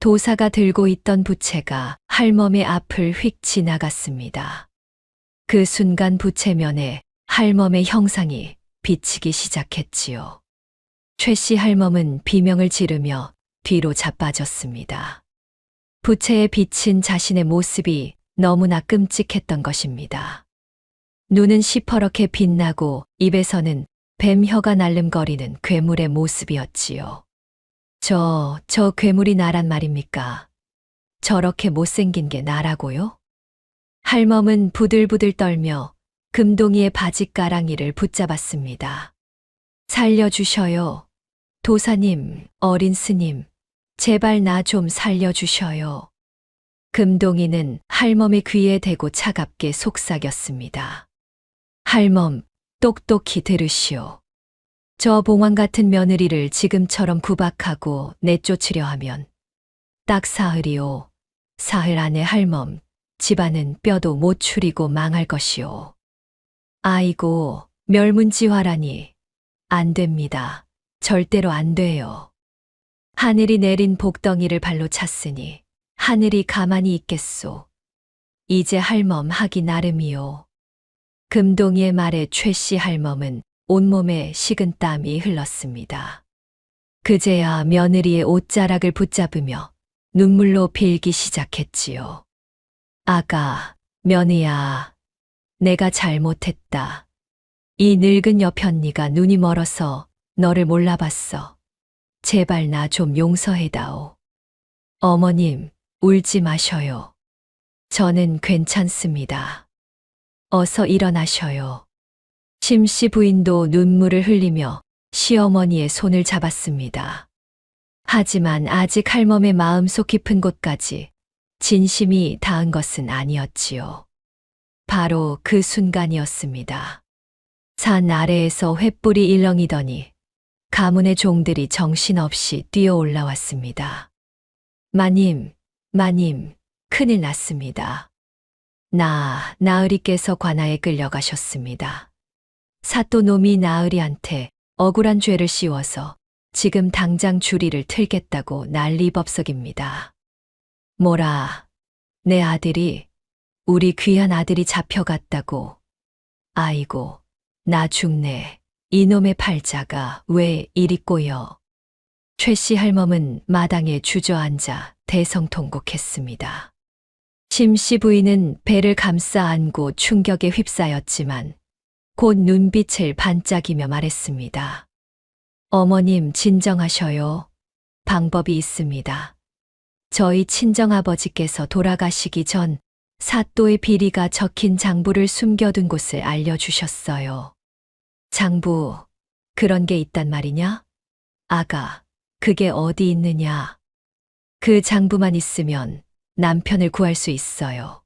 도사가 들고 있던 부채가 할멈의 앞을 휙 지나갔습니다. 그 순간 부채면에 할멈의 형상이 비치기 시작했지요. 최씨 할멈은 비명을 지르며 뒤로 자빠졌습니다. 부채에 비친 자신의 모습이 너무나 끔찍했던 것입니다. 눈은 시퍼렇게 빛나고 입에서는 뱀혀가 날름거리는 괴물의 모습이었지요. 저 괴물이 나란 말입니까? 저렇게 못생긴 게 나라고요? 할멈은 부들부들 떨며 금동이의 바짓가랑이를 붙잡았습니다. 살려주셔요. 도사님, 어린 스님, 제발 나 좀 살려주셔요. 금동이는 할멈의 귀에 대고 차갑게 속삭였습니다. 할멈, 똑똑히 들으시오. 저 봉황 같은 며느리를 지금처럼 구박하고 내쫓으려 하면 딱 사흘이오. 사흘 안에 할멈, 집안은 뼈도 못 추리고 망할 것이오. 아이고, 멸문지화라니. 안 됩니다. 절대로 안 돼요. 하늘이 내린 복덩이를 발로 찼으니 하늘이 가만히 있겠소. 이제 할멈 하기 나름이요. 금동이의 말에 최씨 할멈은 온몸에 식은 땀이 흘렀습니다. 그제야 며느리의 옷자락을 붙잡으며 눈물로 빌기 시작했지요. 아가, 며느야, 내가 잘못했다. 이 늙은 여편니가 눈이 멀어서 너를 몰라봤어. 제발 나 좀 용서해다오. 어머님, 울지 마셔요. 저는 괜찮습니다. 어서 일어나셔요. 심씨 부인도 눈물을 흘리며 시어머니의 손을 잡았습니다. 하지만 아직 할멈의 마음속 깊은 곳까지 진심이 닿은 것은 아니었지요. 바로 그 순간이었습니다. 산 아래에서 횃불이 일렁이더니 가문의 종들이 정신없이 뛰어 올라왔습니다. 마님, 큰일 났습니다. 나으리께서 관아에 끌려가셨습니다. 사또놈이 나으리한테 억울한 죄를 씌워서 지금 당장 주리를 틀겠다고 난리법석입니다. 뭐라, 내 아들이, 우리 귀한 아들이 잡혀갔다고. 아이고, 나 죽네. 이놈의 팔자가 왜 이리 꼬여. 최씨 할멈은 마당에 주저앉아 대성통곡했습니다. 심씨 부인은 배를 감싸 안고 충격에 휩싸였지만 곧 눈빛을 반짝이며 말했습니다. 어머님 진정하셔요. 방법이 있습니다. 저희 친정아버지께서 돌아가시기 전 사또의 비리가 적힌 장부를 숨겨둔 곳을 알려주셨어요. 장부, 그런 게 있단 말이냐? 아가, 그게 어디 있느냐? 그 장부만 있으면 남편을 구할 수 있어요.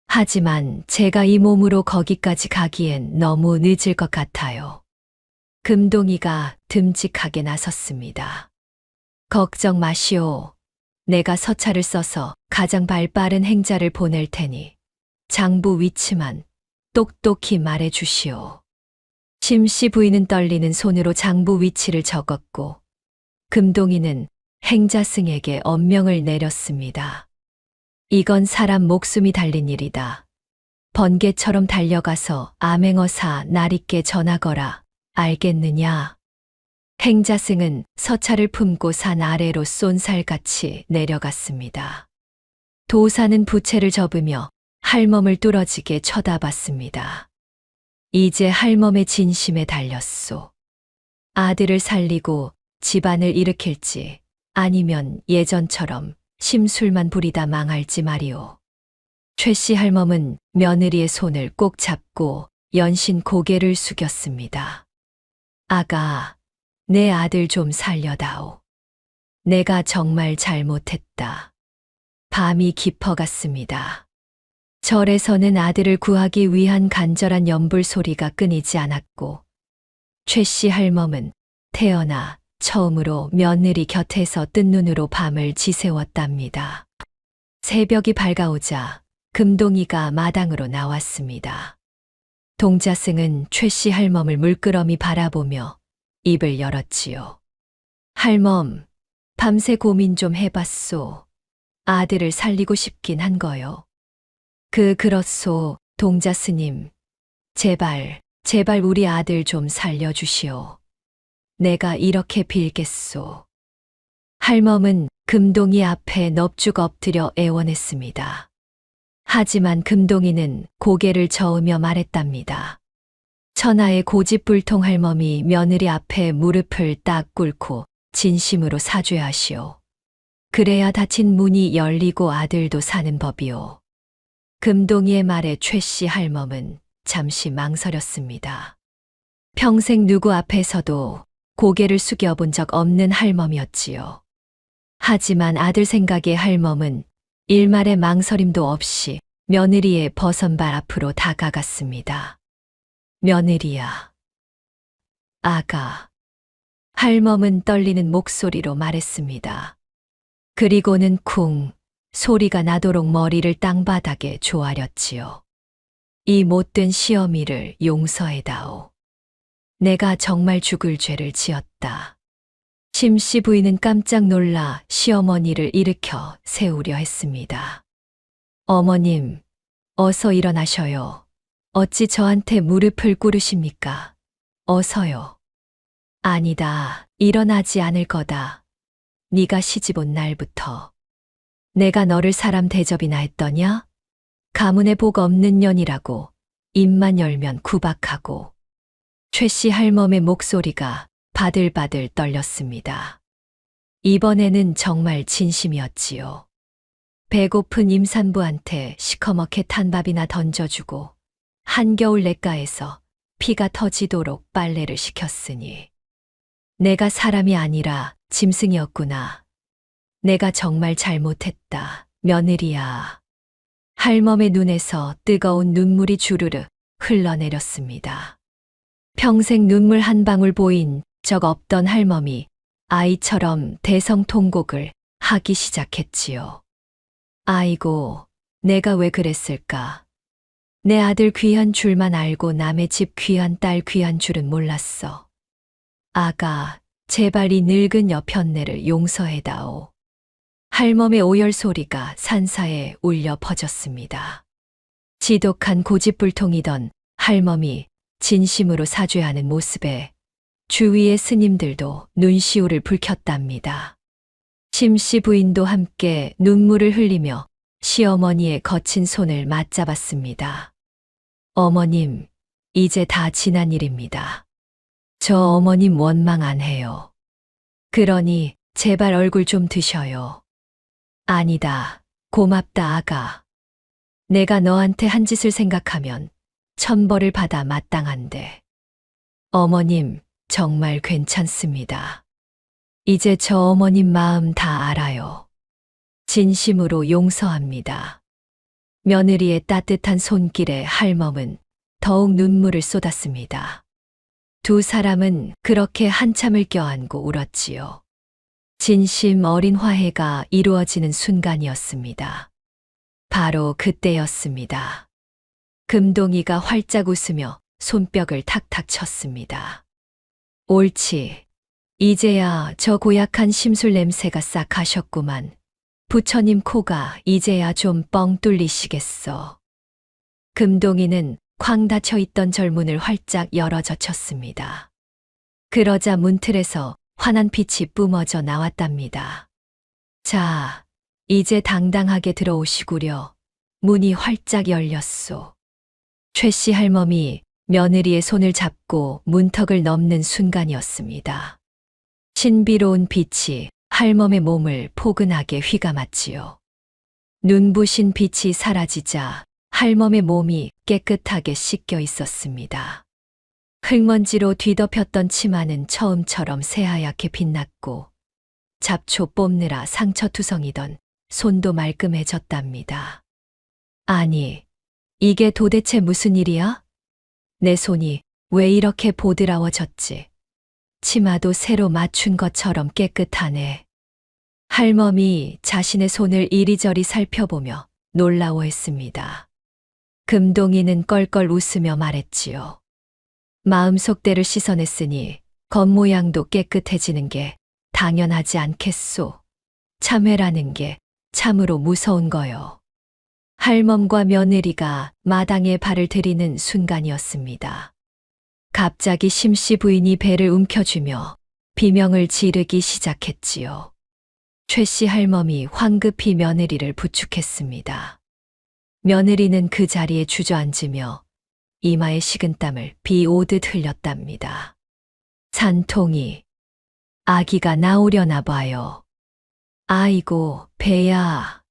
하지만 제가 이 몸으로 거기까지 가기엔 너무 늦을 것 같아요. 금동이가 듬직하게 나섰습니다. 걱정 마시오. 내가 서찰을 써서 가장 발빠른 행자를 보낼 테니 장부 위치만 똑똑히 말해 주시오. 심씨 부인은 떨리는 손으로 장부 위치를 적었고 금동이는 행자승에게 엄명을 내렸습니다. 이건 사람 목숨이 달린 일이다. 번개처럼 달려가서 암행어사 날있게 전하거라. 알겠느냐? 행자승은 서찰을 품고 산 아래로 쏜살같이 내려갔습니다. 도사는 부채를 접으며 할멈을 뚫어지게 쳐다봤습니다. 이제 할멈의 진심에 달렸소. 아들을 살리고 집안을 일으킬지 아니면 예전처럼 심술만 부리다 망할지 말이오. 최씨 할멈은 며느리의 손을 꼭 잡고 연신 고개를 숙였습니다. 아가, 내 아들 좀 살려다오. 내가 정말 잘못했다. 밤이 깊어갔습니다. 절에서는 아들을 구하기 위한 간절한 연불 소리가 끊이지 않았고, 최씨 할멈은 태어나 처음으로 며느리 곁에서 뜬 눈으로 밤을 지새웠답니다. 새벽이 밝아오자 금동이가 마당으로 나왔습니다. 동자승은 최씨 할멈을 물끄러미 바라보며 입을 열었지요. 할멈, 밤새 고민 좀 해봤소. 아들을 살리고 싶긴 한 거요. 그렇소, 동자스님. 제발 우리 아들 좀 살려주시오. 내가 이렇게 빌겠소. 할멈은 금동이 앞에 넙죽 엎드려 애원했습니다. 하지만 금동이는 고개를 저으며 말했답니다. 천하의 고집불통 할멈이 며느리 앞에 무릎을 딱 꿇고 진심으로 사죄하시오. 그래야 닫힌 문이 열리고 아들도 사는 법이오. 금동이의 말에 최씨 할멈은 잠시 망설였습니다. 평생 누구 앞에서도 고개를 숙여본 적 없는 할멈이었지요. 하지만 아들 생각에 할멈은 일말의 망설임도 없이 며느리의 버선발 앞으로 다가갔습니다. 며느리야. 아가. 할멈은 떨리는 목소리로 말했습니다. 그리고는 쿵 소리가 나도록 머리를 땅바닥에 조아렸지요. 이 못된 시어미를 용서해다오. 내가 정말 죽을 죄를 지었다. 심씨 부인은 깜짝 놀라 시어머니를 일으켜 세우려 했습니다. 어머님, 어서 일어나셔요. 어찌 저한테 무릎을 꿇으십니까? 어서요. 아니다, 일어나지 않을 거다. 네가 시집 온 날부터. 내가 너를 사람 대접이나 했더냐? 가문에 복 없는 년이라고 입만 열면 구박하고. 최씨 할멈의 목소리가 바들바들 떨렸습니다. 이번에는 정말 진심이었지요. 배고픈 임산부한테 시커멓게 탄 밥이나 던져주고 한겨울 냇가에서 피가 터지도록 빨래를 시켰으니 내가 사람이 아니라 짐승이었구나. 내가 정말 잘못했다, 며느리야. 할멈의 눈에서 뜨거운 눈물이 주르르 흘러내렸습니다. 평생 눈물 한 방울 보인 적 없던 할멈이 아이처럼 대성통곡을 하기 시작했지요. 아이고, 내가 왜 그랬을까? 내 아들 귀한 줄만 알고 남의 집 귀한 딸 귀한 줄은 몰랐어. 아가, 제발 이 늙은 여편네를 용서해다오. 할멈의 오열 소리가 산사에 울려 퍼졌습니다. 지독한 고집불통이던 할멈이 진심으로 사죄하는 모습에 주위의 스님들도 눈시울을 붉혔답니다. 심씨 부인도 함께 눈물을 흘리며 시어머니의 거친 손을 맞잡았습니다. 어머님, 이제 다 지난 일입니다. 저 어머님 원망 안 해요. 그러니 제발 얼굴 좀 드셔요. 아니다, 고맙다 아가. 내가 너한테 한 짓을 생각하면 천벌을 받아 마땅한데. 어머님, 정말 괜찮습니다. 이제 저 어머님 마음 다 알아요. 진심으로 용서합니다. 며느리의 따뜻한 손길에 할멈은 더욱 눈물을 쏟았습니다. 두 사람은 그렇게 한참을 껴안고 울었지요. 진심 어린 화해가 이루어지는 순간이었습니다. 바로 그때였습니다. 금동이가 활짝 웃으며 손뼉을 탁탁 쳤습니다. 옳지. 이제야 저 고약한 심술 냄새가 싹 가셨구만. 부처님 코가 이제야 좀 뻥 뚫리시겠어. 금동이는 쾅 닫혀 있던 절문을 활짝 열어 젖혔습니다. 그러자 문틀에서 환한 빛이 뿜어져 나왔답니다. 자, 이제 당당하게 들어오시구려. 문이 활짝 열렸소. 최 씨 할멈이 며느리의 손을 잡고 문턱을 넘는 순간이었습니다. 신비로운 빛이 할멈의 몸을 포근하게 휘감았지요. 눈부신 빛이 사라지자 할멈의 몸이 깨끗하게 씻겨 있었습니다. 흙먼지로 뒤덮였던 치마는 처음처럼 새하얗게 빛났고 잡초 뽑느라 상처투성이던 손도 말끔해졌답니다. 아니, 이게 도대체 무슨 일이야? 내 손이 왜 이렇게 보드라워졌지? 치마도 새로 맞춘 것처럼 깨끗하네. 할멈이 자신의 손을 이리저리 살펴보며 놀라워했습니다. 금동이는 껄껄 웃으며 말했지요. 마음속 때를 씻어냈으니 겉모양도 깨끗해지는 게 당연하지 않겠소. 참회라는 게 참으로 무서운 거요. 할멈과 며느리가 마당에 발을 들이는 순간이었습니다. 갑자기 심씨 부인이 배를 움켜쥐며 비명을 지르기 시작했지요. 최 씨 할멈이 황급히 며느리를 부축했습니다. 며느리는 그 자리에 주저앉으며 이마에 식은땀을 비 오듯 흘렸답니다. 산통이 아기가 나오려나 봐요. 아이고, 배야.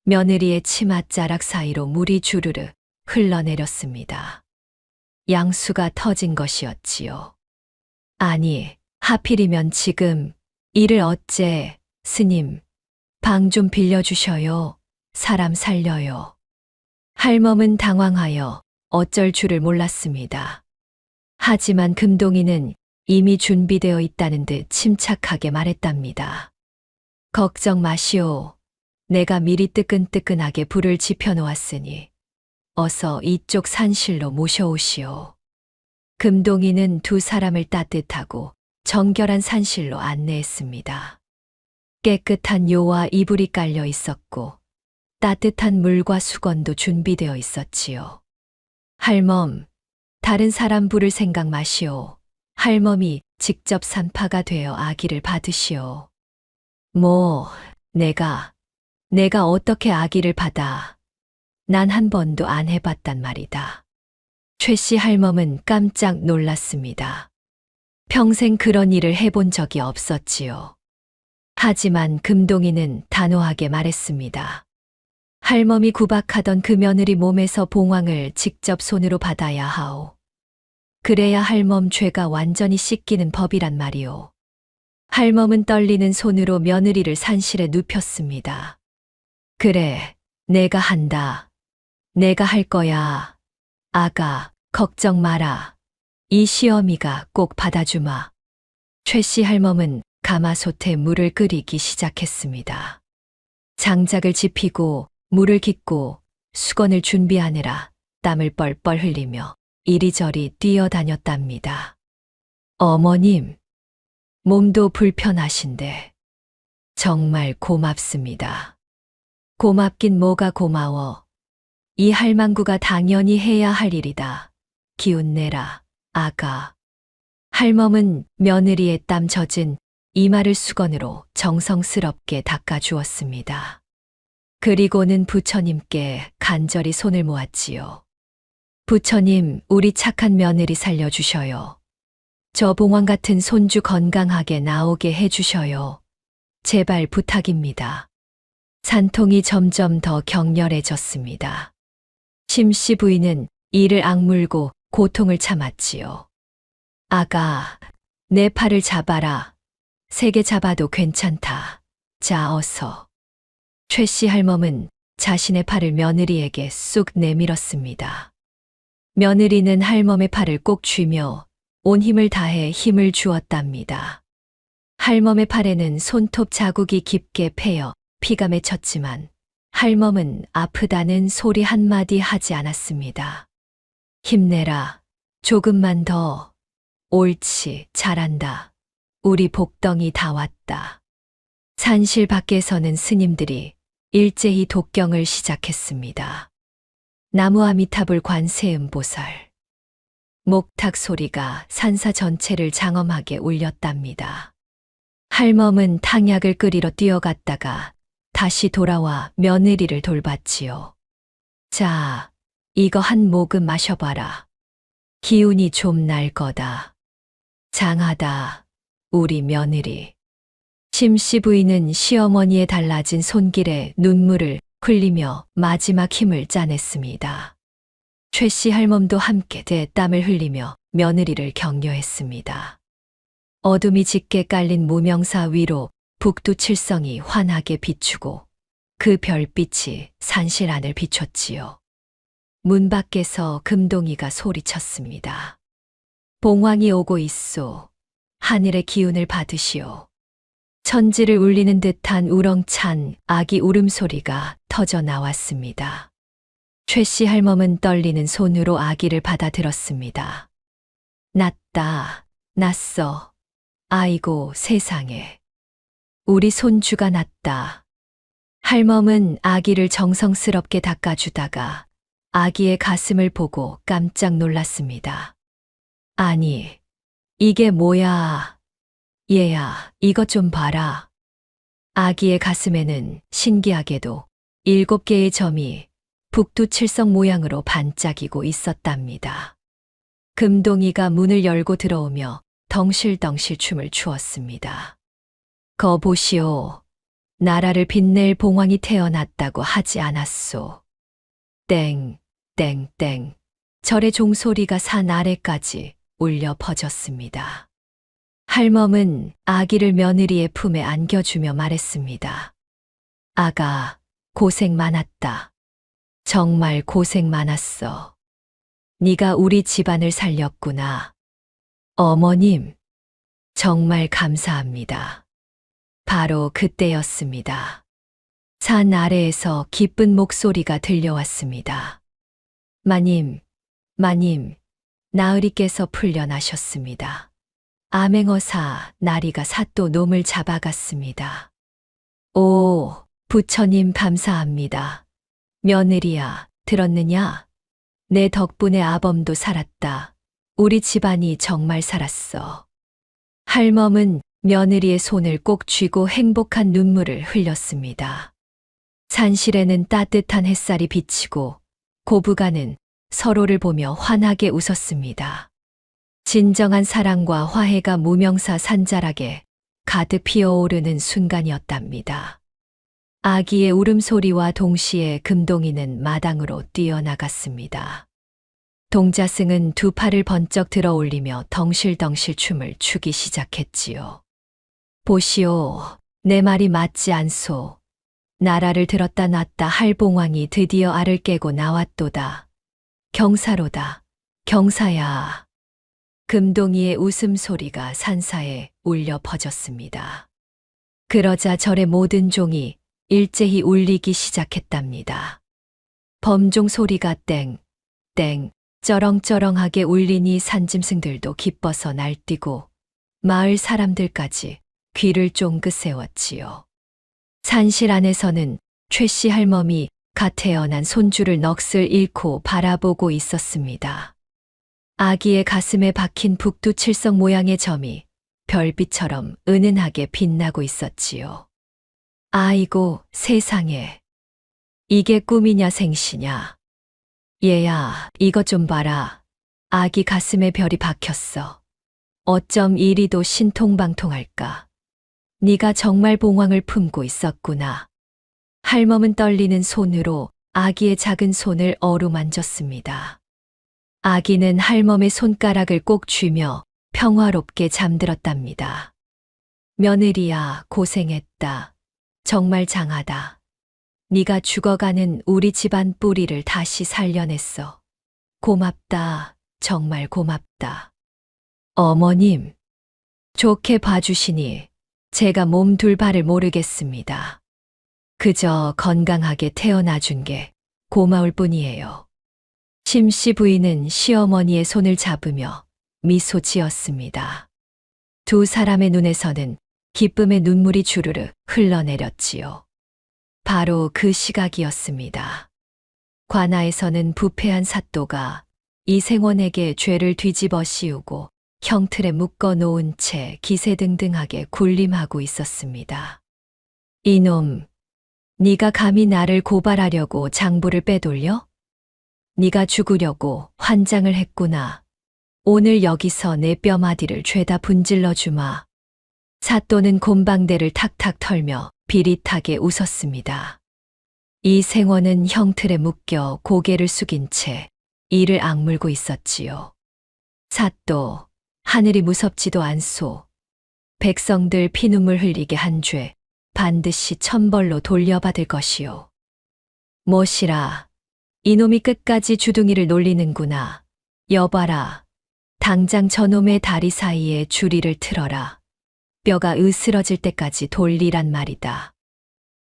며느리의 치맛자락 사이로 물이 주르르 흘러내렸습니다. 양수가 터진 것이었지요. 아니, 하필이면 지금 이를 어째, 스님, 방 좀 빌려주셔요. 사람 살려요. 할멈은 당황하여 어쩔 줄을 몰랐습니다. 하지만 금동이는 이미 준비되어 있다는 듯 침착하게 말했답니다. 걱정 마시오. 내가 미리 뜨끈뜨끈하게 불을 지펴놓았으니 어서 이쪽 산실로 모셔오시오. 금동이는 두 사람을 따뜻하고 정결한 산실로 안내했습니다. 깨끗한 요와 이불이 깔려 있었고 따뜻한 물과 수건도 준비되어 있었지요. 할멈, 다른 사람 부를 생각 마시오. 할멈이 직접 산파가 되어 아기를 받으시오. 내가 어떻게 아기를 받아. 난 한 번도 안 해봤단 말이다. 최 씨 할멈은 깜짝 놀랐습니다. 평생 그런 일을 해본 적이 없었지요. 하지만 금동이는 단호하게 말했습니다. 할멈이 구박하던 그 며느리 몸에서 봉황을 직접 손으로 받아야 하오. 그래야 할멈 죄가 완전히 씻기는 법이란 말이오. 할멈은 떨리는 손으로 며느리를 산실에 눕혔습니다. 그래, 내가 한다. 내가 할 거야. 아가, 걱정 마라. 이 시어미가 꼭 받아주마. 최 씨 할멈은 가마솥에 물을 끓이기 시작했습니다. 장작을 지피고 물을 깃고 수건을 준비하느라 땀을 뻘뻘 흘리며 이리저리 뛰어다녔답니다. 어머님, 몸도 불편하신데 정말 고맙습니다. 고맙긴 뭐가 고마워. 이 할망구가 당연히 해야 할 일이다. 기운 내라, 아가. 할멈은 며느리의 땀 젖은 이마를 수건으로 정성스럽게 닦아주었습니다. 그리고는 부처님께 간절히 손을 모았지요. 부처님, 우리 착한 며느리 살려주셔요. 저 봉황 같은 손주 건강하게 나오게 해주셔요. 제발 부탁입니다. 산통이 점점 더 격렬해졌습니다. 심씨 부인은 이를 악물고 고통을 참았지요. 아가, 내 팔을 잡아라. 세게 잡아도 괜찮다. 자, 어서. 최 씨 할멈은 자신의 팔을 며느리에게 쑥 내밀었습니다. 며느리는 할멈의 팔을 꼭 쥐며 온 힘을 다해 힘을 주었답니다. 할멈의 팔에는 손톱 자국이 깊게 패여 피가 맺혔지만 할멈은 아프다는 소리 한마디 하지 않았습니다. 힘내라. 조금만 더. 옳지, 잘한다. 우리 복덩이 다 왔다. 산실 밖에서는 스님들이 일제히 독경을 시작했습니다. 나무 아미타불 관세음보살. 목탁 소리가 산사 전체를 장엄하게 울렸답니다. 할멈은 탕약을 끓이러 뛰어갔다가 다시 돌아와 며느리를 돌봤지요. 자, 이거 한 모금 마셔봐라. 기운이 좀 날 거다. 장하다, 우리 며느리. 심씨 부인은 시어머니의 달라진 손길에 눈물을 흘리며 마지막 힘을 짜냈습니다. 최씨 할멈도 함께 대땀을 흘리며 며느리를 격려했습니다. 어둠이 짙게 깔린 무명사 위로 북두칠성이 환하게 비추고 그 별빛이 산실 안을 비췄지요. 문 밖에서 금동이가 소리쳤습니다. 봉황이 오고 있소. 하늘의 기운을 받으시오. 천지를 울리는 듯한 우렁찬 아기 울음소리가 터져 나왔습니다. 최씨 할멈은 떨리는 손으로 아기를 받아들었습니다. 났다, 났어. 아이고 세상에. 우리 손주가 났다. 할멈은 아기를 정성스럽게 닦아주다가 아기의 가슴을 보고 깜짝 놀랐습니다. 아니, 이게 뭐야? 얘야, 이것 좀 봐라. 아기의 가슴에는 신기하게도 7개의 점이 북두칠성 모양으로 반짝이고 있었답니다. 금동이가 문을 열고 들어오며 덩실덩실 춤을 추었습니다. 거 보시오. 나라를 빛낼 봉황이 태어났다고 하지 않았소. 땡, 땡, 땡. 절의 종소리가 산 아래까지 울려 퍼졌습니다. 할멈은 아기를 며느리의 품에 안겨주며 말했습니다. 아가, 고생 많았다. 정말 고생 많았어. 네가 우리 집안을 살렸구나. 어머님, 정말 감사합니다. 바로 그때였습니다. 산 아래에서 기쁜 목소리가 들려왔습니다. 마님, 마님, 나으리께서 풀려나셨습니다. 암행어사 나리가 사또 놈을 잡아갔습니다. 오, 부처님 감사합니다. 며느리야, 들었느냐? 내 덕분에 아범도 살았다. 우리 집안이 정말 살았어. 할멈은 며느리의 손을 꼭 쥐고 행복한 눈물을 흘렸습니다. 산실에는 따뜻한 햇살이 비치고 고부가는 서로를 보며 환하게 웃었습니다. 진정한 사랑과 화해가 무명사 산자락에 가득 피어오르는 순간이었답니다. 아기의 울음소리와 동시에 금동이는 마당으로 뛰어나갔습니다. 동자승은 두 팔을 번쩍 들어 올리며 덩실덩실 춤을 추기 시작했지요. 보시오, 내 말이 맞지 않소. 나라를 들었다 놨다 할 봉황이 드디어 알을 깨고 나왔도다. 경사로다, 경사야. 금동이의 웃음소리가 산사에 울려 퍼졌습니다. 그러자 절의 모든 종이 일제히 울리기 시작했답니다. 범종 소리가 땡, 땡, 쩌렁쩌렁하게 울리니 산짐승들도 기뻐서 날뛰고 마을 사람들까지 귀를 쫑긋 세웠지요. 산실 안에서는 최씨 할멈이 갓 태어난 손주를 넋을 잃고 바라보고 있었습니다. 아기의 가슴에 박힌 북두칠성 모양의 점이 별빛처럼 은은하게 빛나고 있었지요. 아이고 세상에. 이게 꿈이냐 생시냐. 얘야, 이것 좀 봐라. 아기 가슴에 별이 박혔어. 어쩜 이리도 신통방통할까. 네가 정말 봉황을 품고 있었구나. 할멈은 떨리는 손으로 아기의 작은 손을 어루만졌습니다. 아기는 할멈의 손가락을 꼭 쥐며 평화롭게 잠들었답니다. 며느리야, 고생했다. 정말 장하다. 네가 죽어가는 우리 집안 뿌리를 다시 살려냈어. 고맙다. 정말 고맙다. 어머님, 좋게 봐주시니 제가 몸둘 바를 모르겠습니다. 그저 건강하게 태어나준 게 고마울 뿐이에요. 심씨 부인은 시어머니의 손을 잡으며 미소 지었습니다. 두 사람의 눈에서는 기쁨의 눈물이 주르르 흘러내렸지요. 바로 그 시각이었습니다. 관아에서는 부패한 사또가 이생원에게 죄를 뒤집어 씌우고 형틀에 묶어 놓은 채 기세등등하게 군림하고 있었습니다. 이놈, 네가 감히 나를 고발하려고 장부를 빼돌려? 네가 죽으려고 환장을 했구나. 오늘 여기서 내 뼈마디를 죄다 분질러 주마. 사또는 곰방대를 탁탁 털며 비릿하게 웃었습니다. 이생원은 형틀에 묶여 고개를 숙인 채 이를 악물고 있었지요. 사또, 하늘이 무섭지도 않소. 백성들 피눈물 흘리게 한 죄 반드시 천벌로 돌려받을 것이요. 못이라, 이놈이 끝까지 주둥이를 놀리는구나. 여봐라, 당장 저놈의 다리 사이에 주리를 틀어라. 뼈가 으스러질 때까지 돌리란 말이다.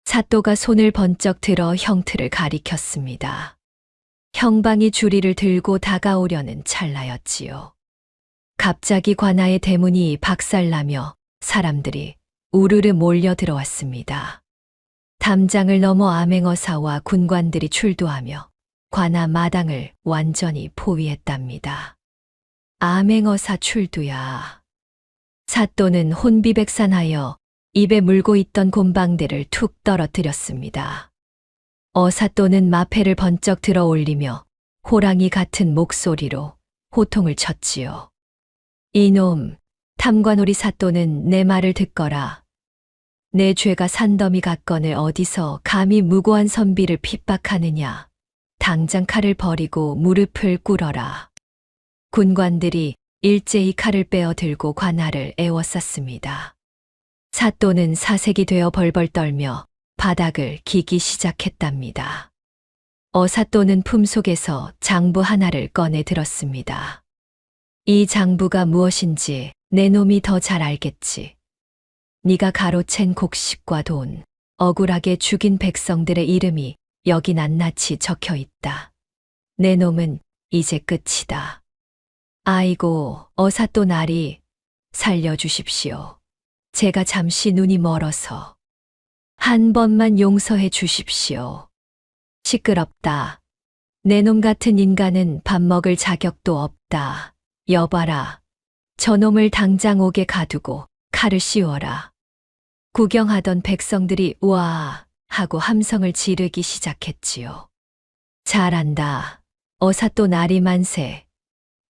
사또가 손을 번쩍 들어 형틀을 가리켰습니다. 형방이 주리를 들고 다가오려는 찰나였지요. 갑자기 관아의 대문이 박살나며 사람들이 우르르 몰려 들어왔습니다. 담장을 넘어 암행어사와 군관들이 출두하며 관아 마당을 완전히 포위했답니다. 암행어사 출두야. 사또는 혼비백산하여 입에 물고 있던 곰방대를 툭 떨어뜨렸습니다. 어사또는 마패를 번쩍 들어 올리며 호랑이 같은 목소리로 호통을 쳤지요. 이놈, 탐관오리 사또는 내 말을 듣거라. 내 죄가 산더미 같건을 어디서 감히 무고한 선비를 핍박하느냐. 당장 칼을 버리고 무릎을 꿇어라. 군관들이 일제히 칼을 빼어 들고 관아를 에워쌌습니다. 사또는 사색이 되어 벌벌 떨며 바닥을 기기 시작했답니다. 어사또는 품속에서 장부 하나를 꺼내 들었습니다. 이 장부가 무엇인지 내 놈이 더 잘 알겠지. 네가 가로챈 곡식과 돈, 억울하게 죽인 백성들의 이름이 여기 낱낱이 적혀 있다. 내 놈은 이제 끝이다. 아이고, 어사또 나리, 살려주십시오. 제가 잠시 눈이 멀어서. 한 번만 용서해 주십시오. 시끄럽다. 내 놈 같은 인간은 밥 먹을 자격도 없다. 여봐라. 저놈을 당장 옥에 가두고 칼을 씌워라. 구경하던 백성들이 우와 하고 함성을 지르기 시작했지요. 잘한다. 어사또 나리 만세.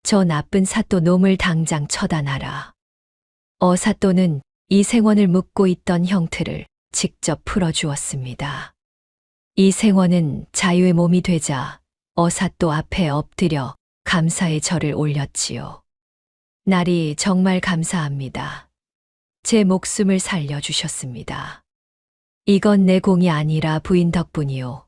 저 나쁜 사또 놈을 당장 처단하라. 어사또는 이생원을 묶고 있던 형틀을 직접 풀어주었습니다. 이생원은 자유의 몸이 되자 어사또 앞에 엎드려 감사의 절을 올렸지요. 나리 정말 감사합니다. 제 목숨을 살려주셨습니다. 이건 내 공이 아니라 부인 덕분이요.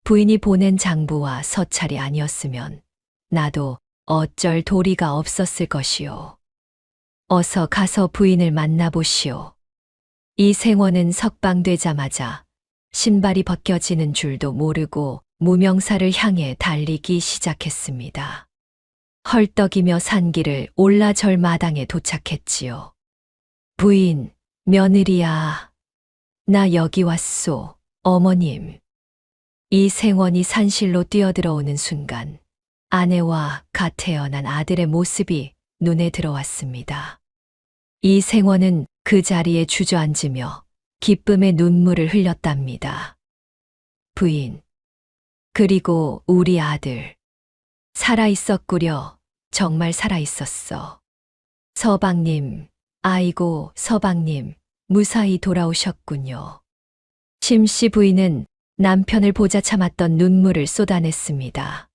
부인이 보낸 장부와 서찰이 아니었으면 나도 어쩔 도리가 없었을 것이요. 어서 가서 부인을 만나보시오. 이생원은 석방되자마자 신발이 벗겨지는 줄도 모르고 무명사를 향해 달리기 시작했습니다. 헐떡이며 산길을 올라 절마당에 도착했지요. 부인, 며느리야. 나 여기 왔소, 어머님. 이생원이 산실로 뛰어들어오는 순간 아내와 갓 태어난 아들의 모습이 눈에 들어왔습니다. 이생원은 그 자리에 주저앉으며 기쁨의 눈물을 흘렸답니다. 부인, 그리고 우리 아들. 살아있었구려. 정말 살아있었어. 서방님, 아이고 서방님, 무사히 돌아오셨군요. 심씨 부인은 남편을 보자 참았던 눈물을 쏟아냈습니다.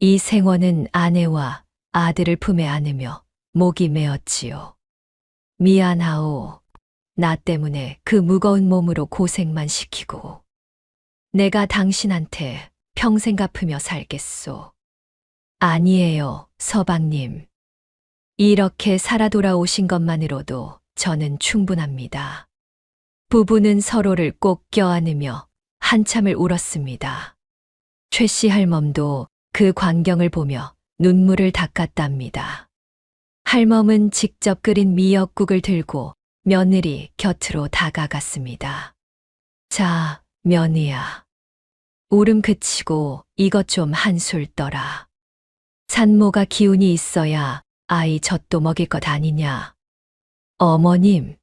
이생원은 아내와 아들을 품에 안으며 목이 메었지요. 미안하오. 나 때문에 그 무거운 몸으로 고생만 시키고. 내가 당신한테 평생 갚으며 살겠소. 아니에요, 서방님. 이렇게 살아 돌아오신 것만으로도 저는 충분합니다. 부부는 서로를 꼭 껴안으며 한참을 울었습니다. 최씨 할멈도 그 광경을 보며 눈물을 닦았답니다. 할멈은 직접 끓인 미역국을 들고 며느리 곁으로 다가갔습니다. 자, 며느야. 울음 그치고 이것 좀 한술 떠라. 산모가 기운이 있어야 아이 젖도 먹일 것 아니냐. 어머님.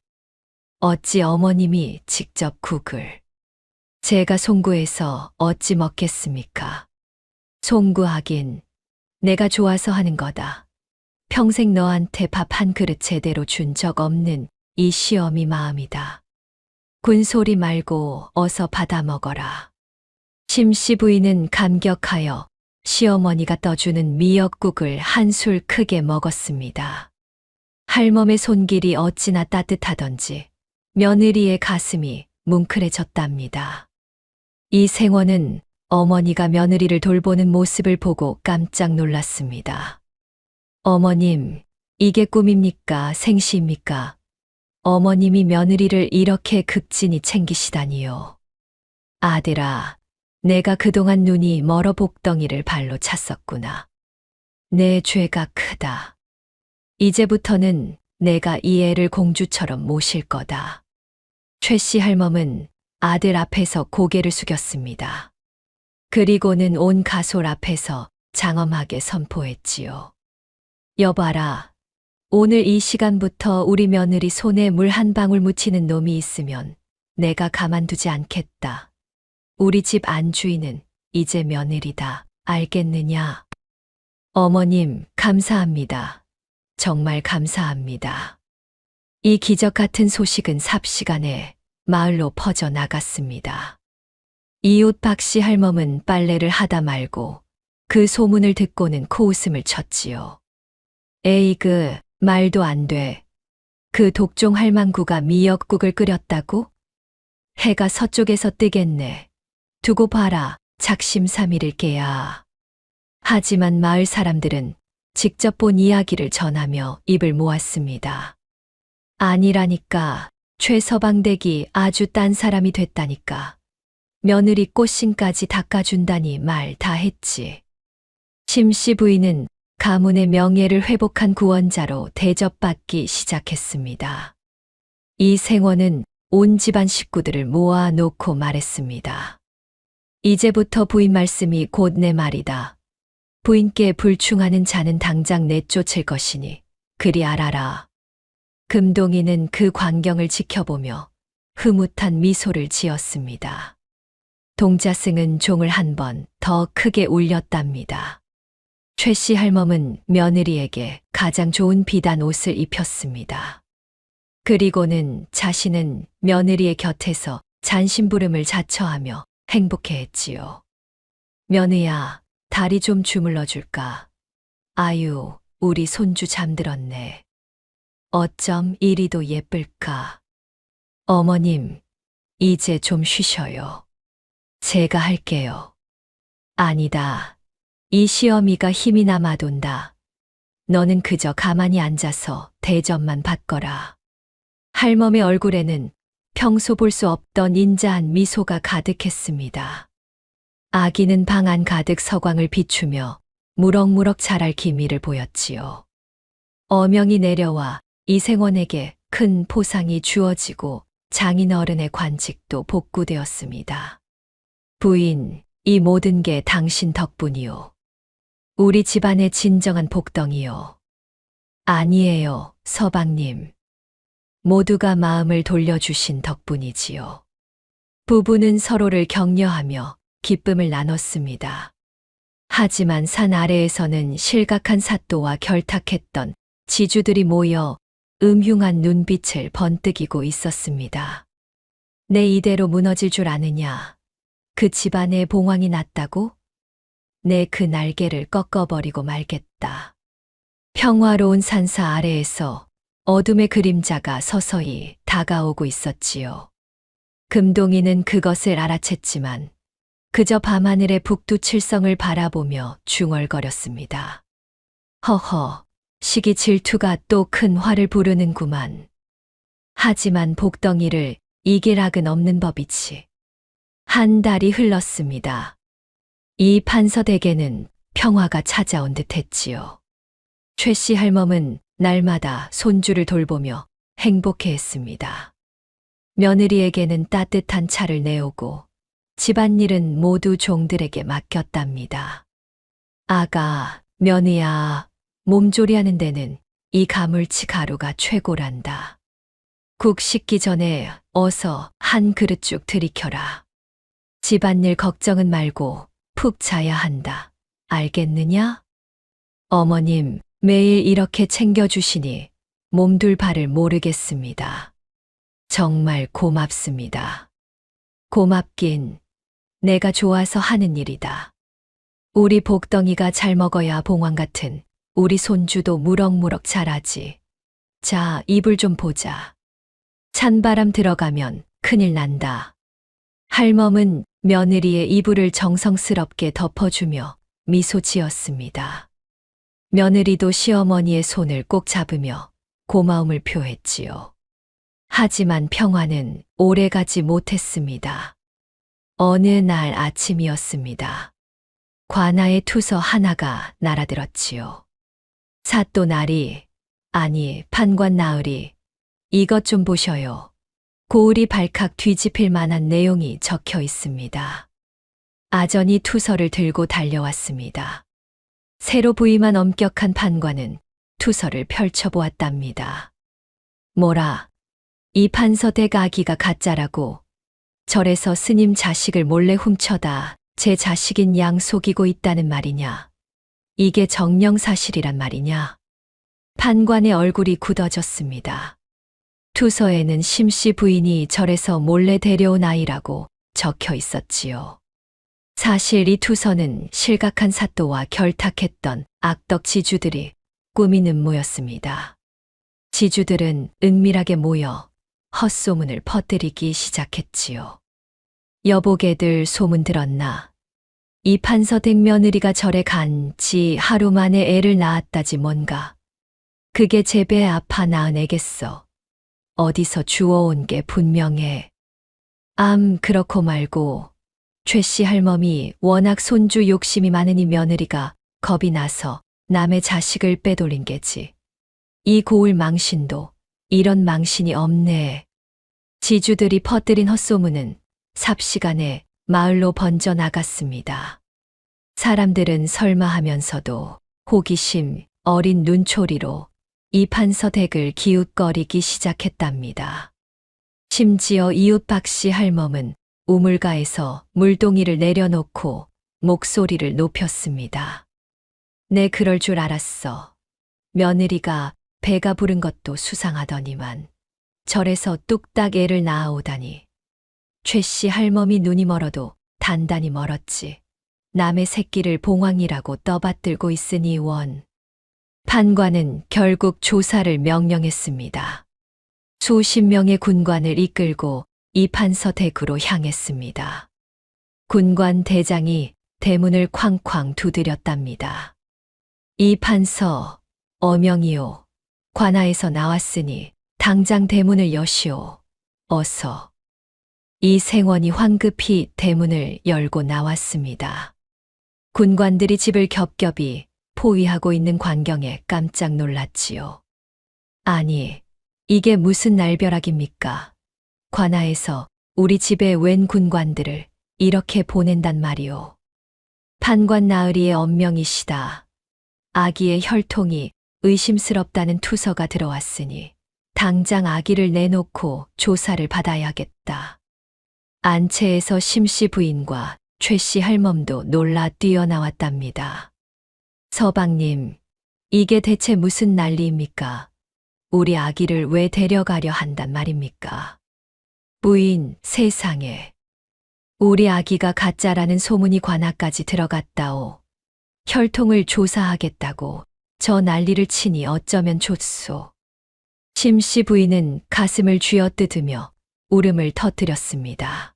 어찌 어머님이 직접 국을. 제가 송구해서 어찌 먹겠습니까? 송구하긴 내가 좋아서 하는 거다. 평생 너한테 밥 한 그릇 제대로 준 적 없는 이 시어미 마음이다. 군소리 말고 어서 받아 먹어라. 심씨 부인은 감격하여 시어머니가 떠주는 미역국을 한술 크게 먹었습니다. 할멈의 손길이 어찌나 따뜻하던지 며느리의 가슴이 뭉클해졌답니다. 이 생원은 어머니가 며느리를 돌보는 모습을 보고 깜짝 놀랐습니다. 어머님, 이게 꿈입니까? 생시입니까? 어머님이 며느리를 이렇게 극진히 챙기시다니요. 아들아, 내가 그동안 눈이 멀어 복덩이를 발로 찼었구나. 내 죄가 크다. 이제부터는 내가 이 애를 공주처럼 모실 거다. 최씨 할멈은 아들 앞에서 고개를 숙였습니다. 그리고는 온 가솔 앞에서 장엄하게 선포했지요. 여봐라, 오늘 이 시간부터 우리 며느리 손에 물 한 방울 묻히는 놈이 있으면 내가 가만두지 않겠다. 우리 집 안주인은 이제 며느리다. 알겠느냐? 어머님, 감사합니다. 정말 감사합니다. 이 기적 같은 소식은 삽시간에 마을로 퍼져 나갔습니다. 이웃 박씨 할멈은 빨래를 하다 말고 그 소문을 듣고는 코웃음을 쳤지요. 에이그, 말도 안 돼. 그 독종 할망구가 미역국을 끓였다고? 해가 서쪽에서 뜨겠네. 두고 봐라, 작심삼일일 게야. 하지만 마을 사람들은 직접 본 이야기를 전하며 입을 모았습니다. 아니라니까, 최서방댁이 아주 딴 사람이 됐다니까. 며느리 꽃신까지 닦아준다니 말 다 했지. 심씨 부인은 가문의 명예를 회복한 구원자로 대접받기 시작했습니다. 이 생원은 온 집안 식구들을 모아놓고 말했습니다. 이제부터 부인 말씀이 곧 내 말이다. 부인께 불충하는 자는 당장 내쫓을 것이니 그리 알아라. 금동이는 그 광경을 지켜보며 흐뭇한 미소를 지었습니다. 동자승은 종을 한 번 더 크게 울렸답니다. 최씨 할멈은 며느리에게 가장 좋은 비단 옷을 입혔습니다. 그리고는 자신은 며느리의 곁에서 잔심부름을 자처하며 행복해했지요. 며느야, 다리 좀 주물러 줄까? 아유, 우리 손주 잠들었네. 어쩜 이리도 예쁠까? 어머님, 이제 좀 쉬셔요. 제가 할게요. 아니다. 이 시어미가 힘이 남아돈다. 너는 그저 가만히 앉아서 대접만 받거라. 할멈의 얼굴에는 평소 볼 수 없던 인자한 미소가 가득했습니다. 아기는 방 안 가득 서광을 비추며 무럭무럭 자랄 기미를 보였지요. 어명이 내려와 이생원에게 큰 포상이 주어지고 장인어른의 관직도 복구되었습니다. 부인, 이 모든 게 당신 덕분이요. 우리 집안의 진정한 복덩이요. 아니에요, 서방님. 모두가 마음을 돌려주신 덕분이지요. 부부는 서로를 격려하며 기쁨을 나눴습니다. 하지만 산 아래에서는 실각한 사또와 결탁했던 지주들이 모여 음흉한 눈빛을 번뜩이고 있었습니다. 내 이대로 무너질 줄 아느냐? 그 집안에 봉황이 났다고? 내 그 날개를 꺾어버리고 말겠다. 평화로운 산사 아래에서 어둠의 그림자가 서서히 다가오고 있었지요. 금동이는 그것을 알아챘지만 그저 밤하늘의 북두칠성을 바라보며 중얼거렸습니다. 허허, 시기 질투가 또 큰 화를 부르는구만. 하지만 복덩이를 이길 악은 없는 법이지. 한 달이 흘렀습니다. 이 판서댁에는 평화가 찾아온 듯 했지요. 최씨 할멈은 날마다 손주를 돌보며 행복해했습니다. 며느리에게는 따뜻한 차를 내오고 집안일은 모두 종들에게 맡겼답니다. 아가, 며느야, 몸조리하는 데는 이 가물치 가루가 최고란다. 국 식기 전에 어서 한 그릇 쭉 들이켜라. 집안일 걱정은 말고 푹 자야 한다. 알겠느냐? 어머님, 매일 이렇게 챙겨주시니 몸둘 바를 모르겠습니다. 정말 고맙습니다. 고맙긴 내가 좋아서 하는 일이다. 우리 복덩이가 잘 먹어야 봉황 같은 우리 손주도 무럭무럭 자라지. 자, 이불 좀 보자. 찬바람 들어가면 큰일 난다. 할멈은 며느리의 이불을 정성스럽게 덮어주며 미소 지었습니다. 며느리도 시어머니의 손을 꼭 잡으며 고마움을 표했지요. 하지만 평화는 오래가지 못했습니다. 어느 날 아침이었습니다. 관아의 투서 하나가 날아들었지요. 사또 나리, 아니 판관 나으리, 이것 좀 보셔요. 고을이 발칵 뒤집힐 만한 내용이 적혀 있습니다. 아전이 투서를 들고 달려왔습니다. 새로 부임한 엄격한 판관은 투서를 펼쳐보았답니다. 뭐라, 이 판서댁 아기가 가짜라고 절에서 스님 자식을 몰래 훔쳐다 제 자식인 양 속이고 있다는 말이냐? 이게 정령사실이란 말이냐? 판관의 얼굴이 굳어졌습니다. 투서에는 심씨 부인이 절에서 몰래 데려온 아이라고 적혀 있었지요. 사실 이 투서는 실각한 사또와 결탁했던 악덕 지주들이 꾸민 음모였습니다. 지주들은 은밀하게 모여 헛소문을 퍼뜨리기 시작했지요. 여보게들 소문 들었나? 이 판서댁 며느리가 절에 간 지 하루 만에 애를 낳았다지 뭔가. 그게 제 배 아파 낳은 애겠어. 어디서 주워온 게 분명해. 그렇고 말고 최씨 할멈이 워낙 손주 욕심이 많으니 며느리가 겁이 나서 남의 자식을 빼돌린 게지. 이 고을 망신도 이런 망신이 없네. 지주들이 퍼뜨린 헛소문은 삽시간에 마을로 번져 나갔습니다. 사람들은 설마하면서도 호기심 어린 눈초리로 이 판서댁을 기웃거리기 시작했답니다. 심지어 이웃 박씨 할멈은 우물가에서 물동이를 내려놓고 목소리를 높였습니다. 내 그럴 줄 알았어. 며느리가 배가 부른 것도 수상하더니만 절에서 뚝딱 애를 낳아오다니. 최씨 할멈이 눈이 멀어도 단단히 멀었지. 남의 새끼를 봉황이라고 떠받들고 있으니 원. 판관은 결국 조사를 명령했습니다. 수십 명의 군관을 이끌고 이 판서댁으로 향했습니다. 군관 대장이 대문을 쾅쾅 두드렸답니다. 이 판서, 어명이요. 관아에서 나왔으니 당장 대문을 여시오. 어서. 이 생원이 황급히 대문을 열고 나왔습니다. 군관들이 집을 겹겹이 포위하고 있는 광경에 깜짝 놀랐지요. 아니, 이게 무슨 날벼락입니까? 관아에서 우리 집에 웬 군관들을 이렇게 보낸단 말이오. 판관 나으리의 언명이시다. 아기의 혈통이 의심스럽다는 투서가 들어왔으니 당장 아기를 내놓고 조사를 받아야겠다. 안채에서 심씨 부인과 최씨 할멈도 놀라 뛰어나왔답니다. 서방님, 이게 대체 무슨 난리입니까? 우리 아기를 왜 데려가려 한단 말입니까? 부인, 세상에. 우리 아기가 가짜라는 소문이 관아까지 들어갔다오. 혈통을 조사하겠다고 저 난리를 치니 어쩌면 좋소. 심씨 부인은 가슴을 쥐어뜯으며 울음을 터뜨렸습니다.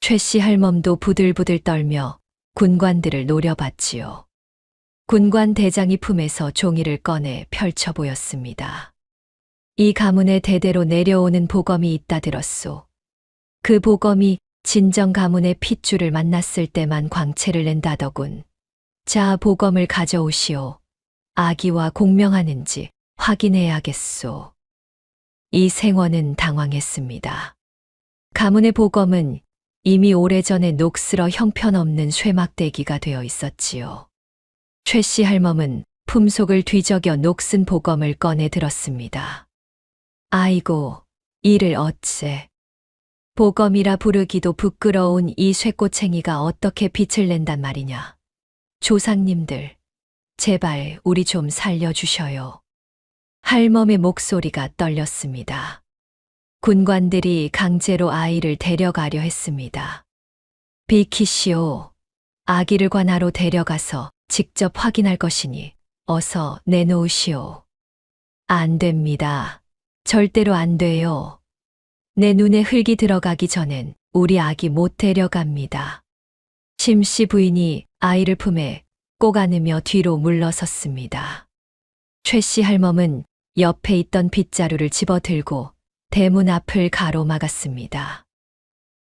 최씨 할멈도 부들부들 떨며 군관들을 노려봤지요. 군관 대장이 품에서 종이를 꺼내 펼쳐 보였습니다. 이 가문에 대대로 내려오는 보검이 있다 들었소. 그 보검이 진정 가문의 핏줄을 만났을 때만 광채를 낸다더군. 자, 보검을 가져오시오. 아기와 공명하는지 확인해야겠소. 이 생원은 당황했습니다. 가문의 보검은 이미 오래전에 녹슬어 형편없는 쇠막대기가 되어 있었지요. 최씨 할멈은 품속을 뒤적여 녹슨 보검을 꺼내 들었습니다. 아이고, 이를 어째. 보검이라 부르기도 부끄러운 이 쇠꼬챙이가 어떻게 빛을 낸단 말이냐. 조상님들, 제발 우리 좀 살려주셔요. 할멈의 목소리가 떨렸습니다. 군관들이 강제로 아이를 데려가려 했습니다. 비키시오. 아기를 관하로 데려가서 직접 확인할 것이니 어서 내놓으시오. 안 됩니다. 절대로 안 돼요. 내 눈에 흙이 들어가기 전엔 우리 아기 못 데려갑니다. 심씨 부인이 아이를 품에 꼭 안으며 뒤로 물러섰습니다. 최씨 할멈은 옆에 있던 빗자루를 집어들고 대문 앞을 가로막았습니다.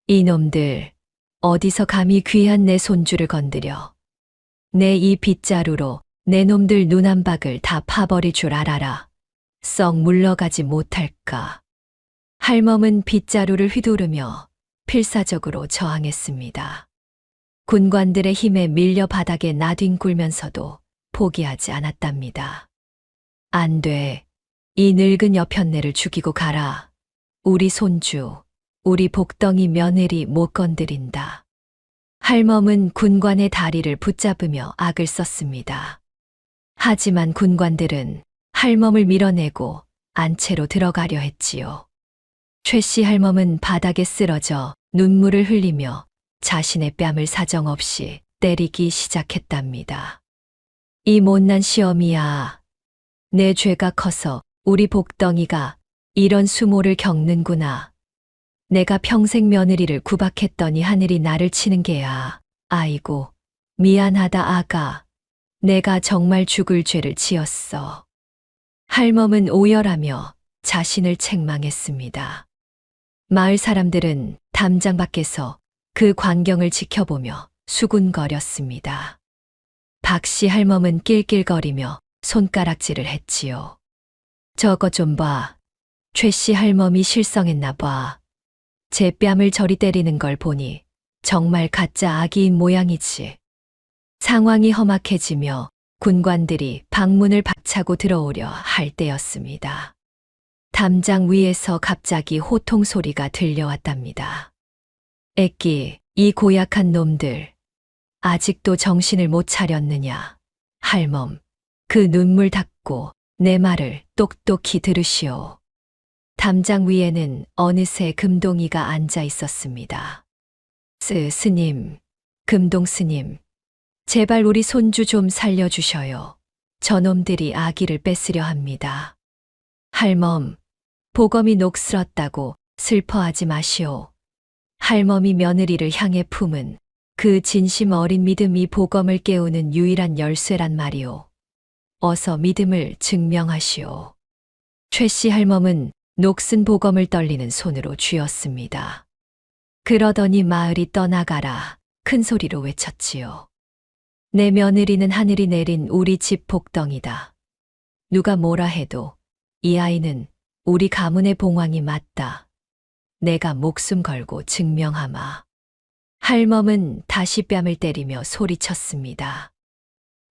이놈들, 어디서 감히 귀한 내 손주를 건드려. 내 이 빗자루로 내 놈들 눈 한 박을 다 파버릴 줄 알아라. 썩 물러가지 못할까. 할멈은 빗자루를 휘두르며 필사적으로 저항했습니다. 군관들의 힘에 밀려 바닥에 나뒹굴면서도 포기하지 않았답니다. 안 돼. 이 늙은 여편네를 죽이고 가라. 우리 손주, 우리 복덩이 며느리 못 건드린다. 할멈은 군관의 다리를 붙잡으며 악을 썼습니다. 하지만 군관들은 할멈을 밀어내고 안채로 들어가려 했지요. 최씨 할멈은 바닥에 쓰러져 눈물을 흘리며 자신의 뺨을 사정없이 때리기 시작했답니다. 이 못난 시어미야, 내 죄가 커서 우리 복덩이가 이런 수모를 겪는구나. 내가 평생 며느리를 구박했더니 하늘이 나를 치는 게야. 아이고, 미안하다 아가. 내가 정말 죽을 죄를 지었어. 할멈은 오열하며 자신을 책망했습니다. 마을 사람들은 담장 밖에서 그 광경을 지켜보며 수군거렸습니다. 박씨 할멈은 낄낄거리며 손가락질을 했지요. 저거 좀 봐. 최씨 할멈이 실성했나 봐. 제 뺨을 저리 때리는 걸 보니 정말 가짜 아기인 모양이지. 상황이 험악해지며 군관들이 방문을 박차고 들어오려 할 때였습니다. 담장 위에서 갑자기 호통 소리가 들려왔답니다. 애끼, 이 고약한 놈들. 아직도 정신을 못 차렸느냐. 할멈, 그 눈물 닦고 내 말을 똑똑히 들으시오. 담장 위에는 어느새 금동이가 앉아 있었습니다. 스님, 금동 스님, 제발 우리 손주 좀 살려주셔요. 저놈들이 아기를 뺏으려 합니다. 할멈, 보검이 녹슬었다고 슬퍼하지 마시오. 할멈이 며느리를 향해 품은 그 진심 어린 믿음이 보검을 깨우는 유일한 열쇠란 말이오. 어서 믿음을 증명하시오. 최씨 할멈은 녹슨 보검을 떨리는 손으로 쥐었습니다. 그러더니 마을이 떠나가라 큰 소리로 외쳤지요. 내 며느리는 하늘이 내린 우리 집 복덩이다. 누가 뭐라 해도 이 아이는 우리 가문의 봉황이 맞다. 내가 목숨 걸고 증명하마. 할멈은 다시 뺨을 때리며 소리쳤습니다.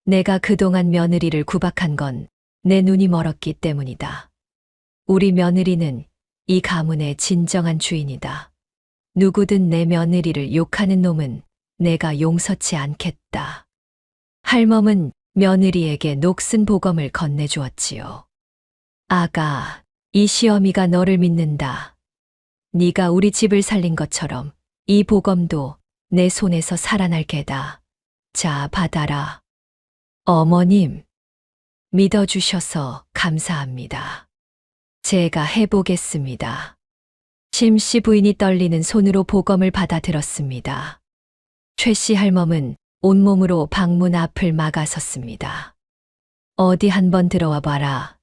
내가 그동안 며느리를 구박한 건 내 눈이 멀었기 때문이다. 우리 며느리는 이 가문의 진정한 주인이다. 누구든 내 며느리를 욕하는 놈은 내가 용서치 않겠다. 할멈은 며느리에게 녹슨 보검을 건네주었지요. 아가, 이 시어미가 너를 믿는다. 네가 우리 집을 살린 것처럼 이 보검도 내 손에서 살아날 게다. 자, 받아라. 어머님, 믿어주셔서 감사합니다. 제가 해보겠습니다. 심씨 부인이 떨리는 손으로 보검을 받아들었습니다. 최씨 할멈은 온몸으로 방문 앞을 막아섰습니다. 어디 한번 들어와 봐라.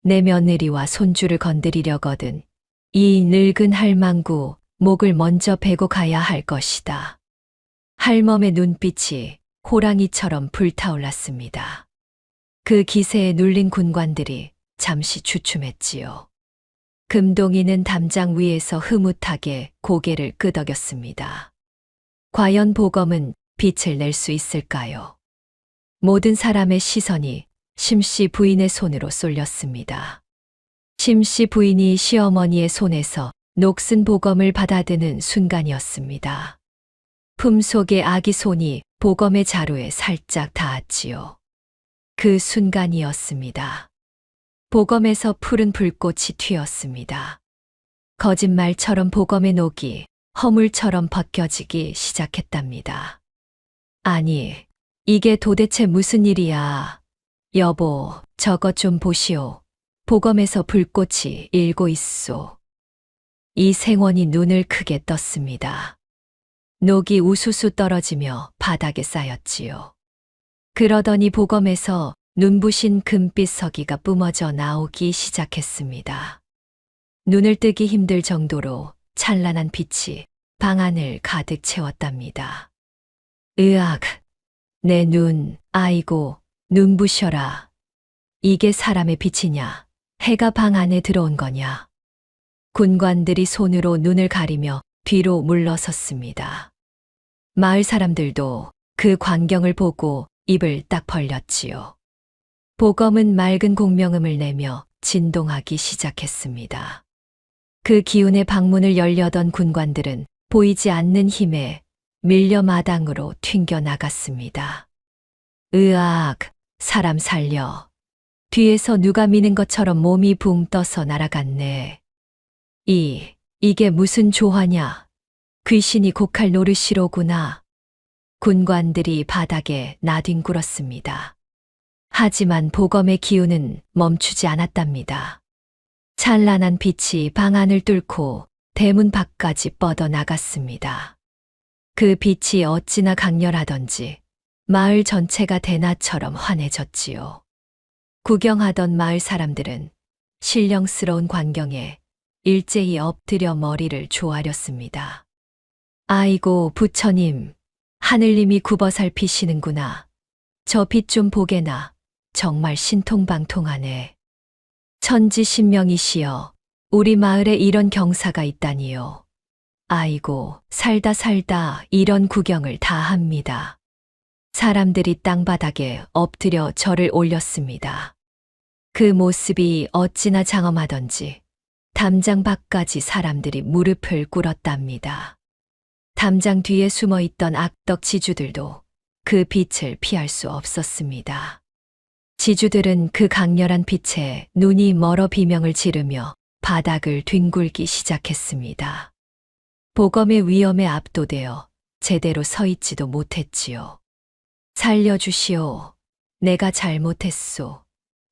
내 며느리와 손주를 건드리려거든 이 늙은 할망구 목을 먼저 베고 가야 할 것이다. 할멈의 눈빛이 호랑이처럼 불타올랐습니다. 그 기세에 눌린 군관들이 잠시 주춤했지요. 금동이는 담장 위에서 흐뭇하게 고개를 끄덕였습니다. 과연 보검은 빛을 낼 수 있을까요? 모든 사람의 시선이 심씨 부인의 손으로 쏠렸습니다. 심씨 부인이 시어머니의 손에서 녹슨 보검을 받아드는 순간이었습니다. 품속의 아기 손이 보검의 자루에 살짝 닿았지요. 그 순간이었습니다. 보검에서 푸른 불꽃이 튀었습니다. 거짓말처럼 보검의 녹이 허물처럼 벗겨지기 시작했답니다. 아니, 이게 도대체 무슨 일이야? 여보, 저것 좀 보시오. 보검에서 불꽃이 일고 있소. 이생원이 눈을 크게 떴습니다. 녹이 우수수 떨어지며 바닥에 쌓였지요. 그러더니 보검에서 눈부신 금빛 서기가 뿜어져 나오기 시작했습니다. 눈을 뜨기 힘들 정도로 찬란한 빛이 방 안을 가득 채웠답니다. 으악, 내 눈, 아이고, 눈부셔라. 이게 사람의 빛이냐? 해가 방 안에 들어온 거냐? 군관들이 손으로 눈을 가리며 뒤로 물러섰습니다. 마을 사람들도 그 광경을 보고 입을 딱 벌렸지요. 보검은 맑은 공명음을 내며 진동하기 시작했습니다. 그 기운의 방문을 열려던 군관들은 보이지 않는 힘에 밀려 마당으로 튕겨 나갔습니다. 으악, 사람 살려. 뒤에서 누가 미는 것처럼 몸이 붕 떠서 날아갔네. 이게 무슨 조화냐? 귀신이 곡할 노릇이로구나. 군관들이 바닥에 나뒹굴었습니다. 하지만 보검의 기운은 멈추지 않았답니다. 찬란한 빛이 방 안을 뚫고 대문 밖까지 뻗어나갔습니다. 그 빛이 어찌나 강렬하던지 마을 전체가 대낮처럼 환해졌지요. 구경하던 마을 사람들은 신령스러운 광경에 일제히 엎드려 머리를 조아렸습니다. 아이고, 부처님, 하늘님이 굽어 살피시는구나. 저 빛 좀 보게나. 정말 신통방통하네. 천지신명이시여, 우리 마을에 이런 경사가 있다니요. 아이고, 살다 이런 구경을 다 합니다. 사람들이 땅바닥에 엎드려 절을 올렸습니다. 그 모습이 어찌나 장엄하던지 담장 밖까지 사람들이 무릎을 꿇었답니다. 담장 뒤에 숨어 있던 악덕 지주들도 그 빛을 피할 수 없었습니다. 지주들은 그 강렬한 빛에 눈이 멀어 비명을 지르며 바닥을 뒹굴기 시작했습니다. 보검의 위험에 압도되어 제대로 서 있지도 못했지요. 살려주시오. 내가 잘못했소.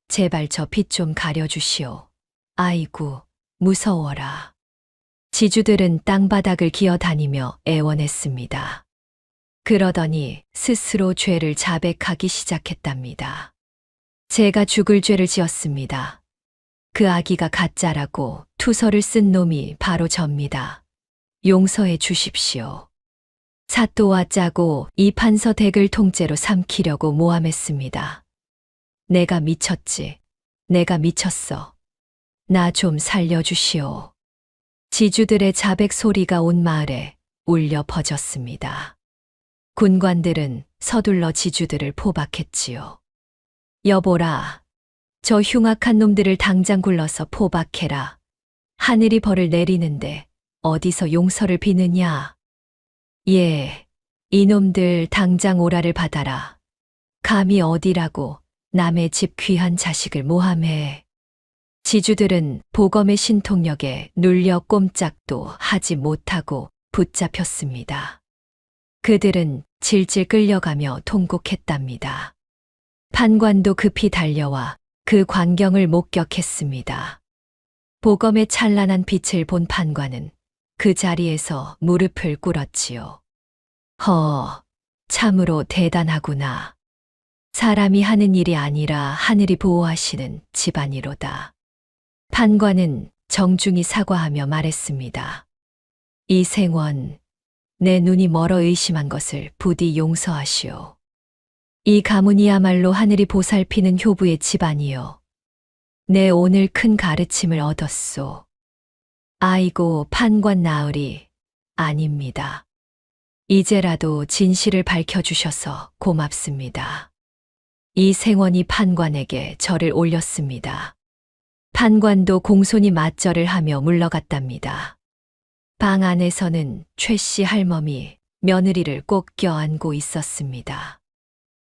제발 저 빛 좀 가려주시오. 아이고, 무서워라. 지주들은 땅바닥을 기어다니며 애원했습니다. 그러더니 스스로 죄를 자백하기 시작했답니다. 제가 죽을 죄를 지었습니다. 그 아기가 가짜라고 투서를 쓴 놈이 바로 접니다. 용서해 주십시오. 사또와 짜고 이 판서 댁을 통째로 삼키려고 모함했습니다. 내가 미쳤지. 내가 미쳤어. 나 좀 살려주시오. 지주들의 자백 소리가 온 마을에 울려 퍼졌습니다. 군관들은 서둘러 지주들을 포박했지요. 여보라, 저 흉악한 놈들을 당장 굴러서 포박해라. 하늘이 벌을 내리는데 어디서 용서를 비느냐. 예, 이놈들 당장 오라를 받아라. 감히 어디라고 남의 집 귀한 자식을 모함해. 지주들은 보검의 신통력에 눌려 꼼짝도 하지 못하고 붙잡혔습니다. 그들은 질질 끌려가며 통곡했답니다. 판관도 급히 달려와 그 광경을 목격했습니다. 보검의 찬란한 빛을 본 판관은 그 자리에서 무릎을 꿇었지요. 참으로 대단하구나. 사람이 하는 일이 아니라 하늘이 보호하시는 집안이로다. 판관은 정중히 사과하며 말했습니다. 이생원, 내 눈이 멀어 의심한 것을 부디 용서하시오. 이 가문이야말로 하늘이 보살피는 효부의 집안이요. 내 오늘 큰 가르침을 얻었소. 아이고, 판관 나으리, 아닙니다. 이제라도 진실을 밝혀주셔서 고맙습니다. 이생원이 판관에게 절을 올렸습니다. 판관도 공손히 맞절을 하며 물러갔답니다. 방 안에서는 최 씨 할멈이 며느리를 꼭 껴안고 있었습니다.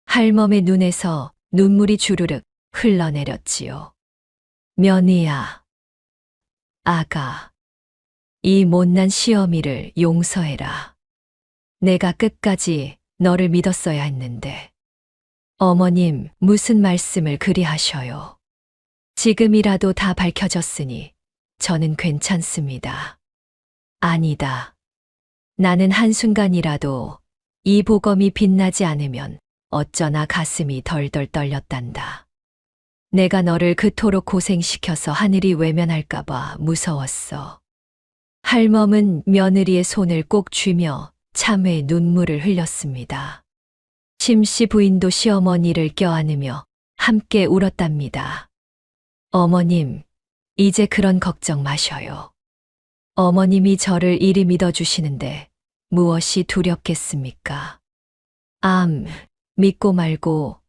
할멈의 눈에서 눈물이 주르륵 흘러내렸지요. 며느야, 아가, 이 못난 시어미를 용서해라. 내가 끝까지 너를 믿었어야 했는데. 어머님, 무슨 말씀을 그리 하셔요. 지금이라도 다 밝혀졌으니 저는 괜찮습니다. 아니다. 나는 한순간이라도 이 보검이 빛나지 않으면 어쩌나 가슴이 덜덜 떨렸단다. 내가 너를 그토록 고생시켜서 하늘이 외면할까봐 무서웠어. 할멈은 며느리의 손을 꼭 쥐며 참회의 눈물을 흘렸습니다. 심씨 부인도 시어머니를 껴안으며 함께 울었답니다. 어머님, 이제 그런 걱정 마셔요. 어머님이 저를 이리 믿어주시는데 무엇이 두렵겠습니까? 믿고 말고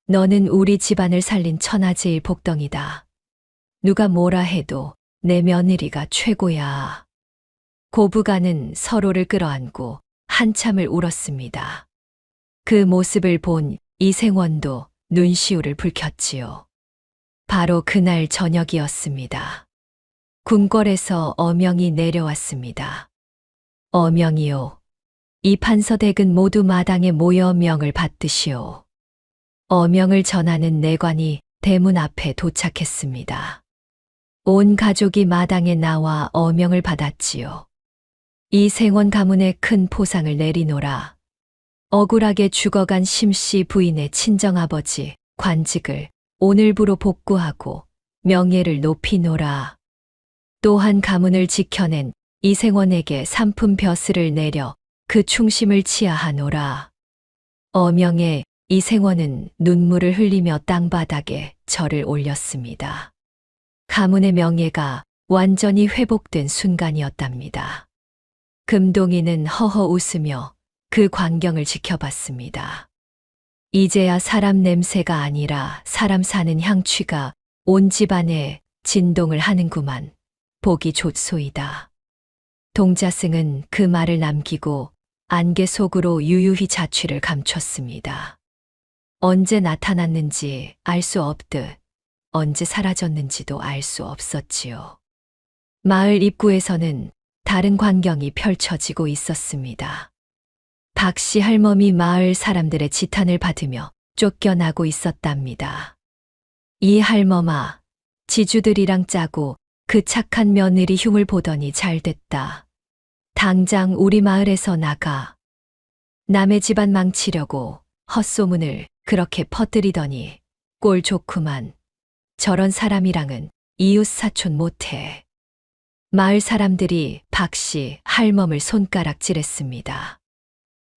너는 우리 집안을 살린 천하제일 복덩이다. 누가 뭐라 해도 내 며느리가 최고야. 고부간은 서로를 끌어안고 한참을 울었습니다. 그 모습을 본 이생원도 눈시울을 붉혔지요. 바로 그날 저녁이었습니다. 궁궐에서 어명이 내려왔습니다. 어명이요. 이 판서댁은 모두 마당에 모여 명을 받듯이요. 어명을 전하는 내관이 대문 앞에 도착했습니다. 온 가족이 마당에 나와 어명을 받았지요. 이생원 가문에 큰 포상을 내리노라. 억울하게 죽어간 심씨 부인의 친정아버지 관직을 오늘부로 복구하고 명예를 높이노라. 또한 가문을 지켜낸 이생원에게 삼품 벼슬을 내려 그 충심을 치하하노라. 어명에 이생원은 눈물을 흘리며 땅바닥에 절을 올렸습니다. 가문의 명예가 완전히 회복된 순간이었답니다. 금동이는 허허 웃으며 그 광경을 지켜봤습니다. 이제야 사람 냄새가 아니라 사람 사는 향취가 온 집안에 진동을 하는구만. 보기 좋소이다. 동자승은 그 말을 남기고 안개 속으로 유유히 자취를 감췄습니다. 언제 나타났는지 알 수 없듯 언제 사라졌는지도 알 수 없었지요. 마을 입구에서는 다른 광경이 펼쳐지고 있었습니다. 박씨 할멈이 마을 사람들의 지탄을 받으며 쫓겨나고 있었답니다. 이 할멈아, 지주들이랑 짜고 그 착한 며느리 흉을 보더니 잘됐다. 당장 우리 마을에서 나가. 남의 집안 망치려고 헛소문을 그렇게 퍼뜨리더니 꼴 좋구만. 저런 사람이랑은 이웃 사촌 못해. 마을 사람들이 박씨 할멈을 손가락질했습니다.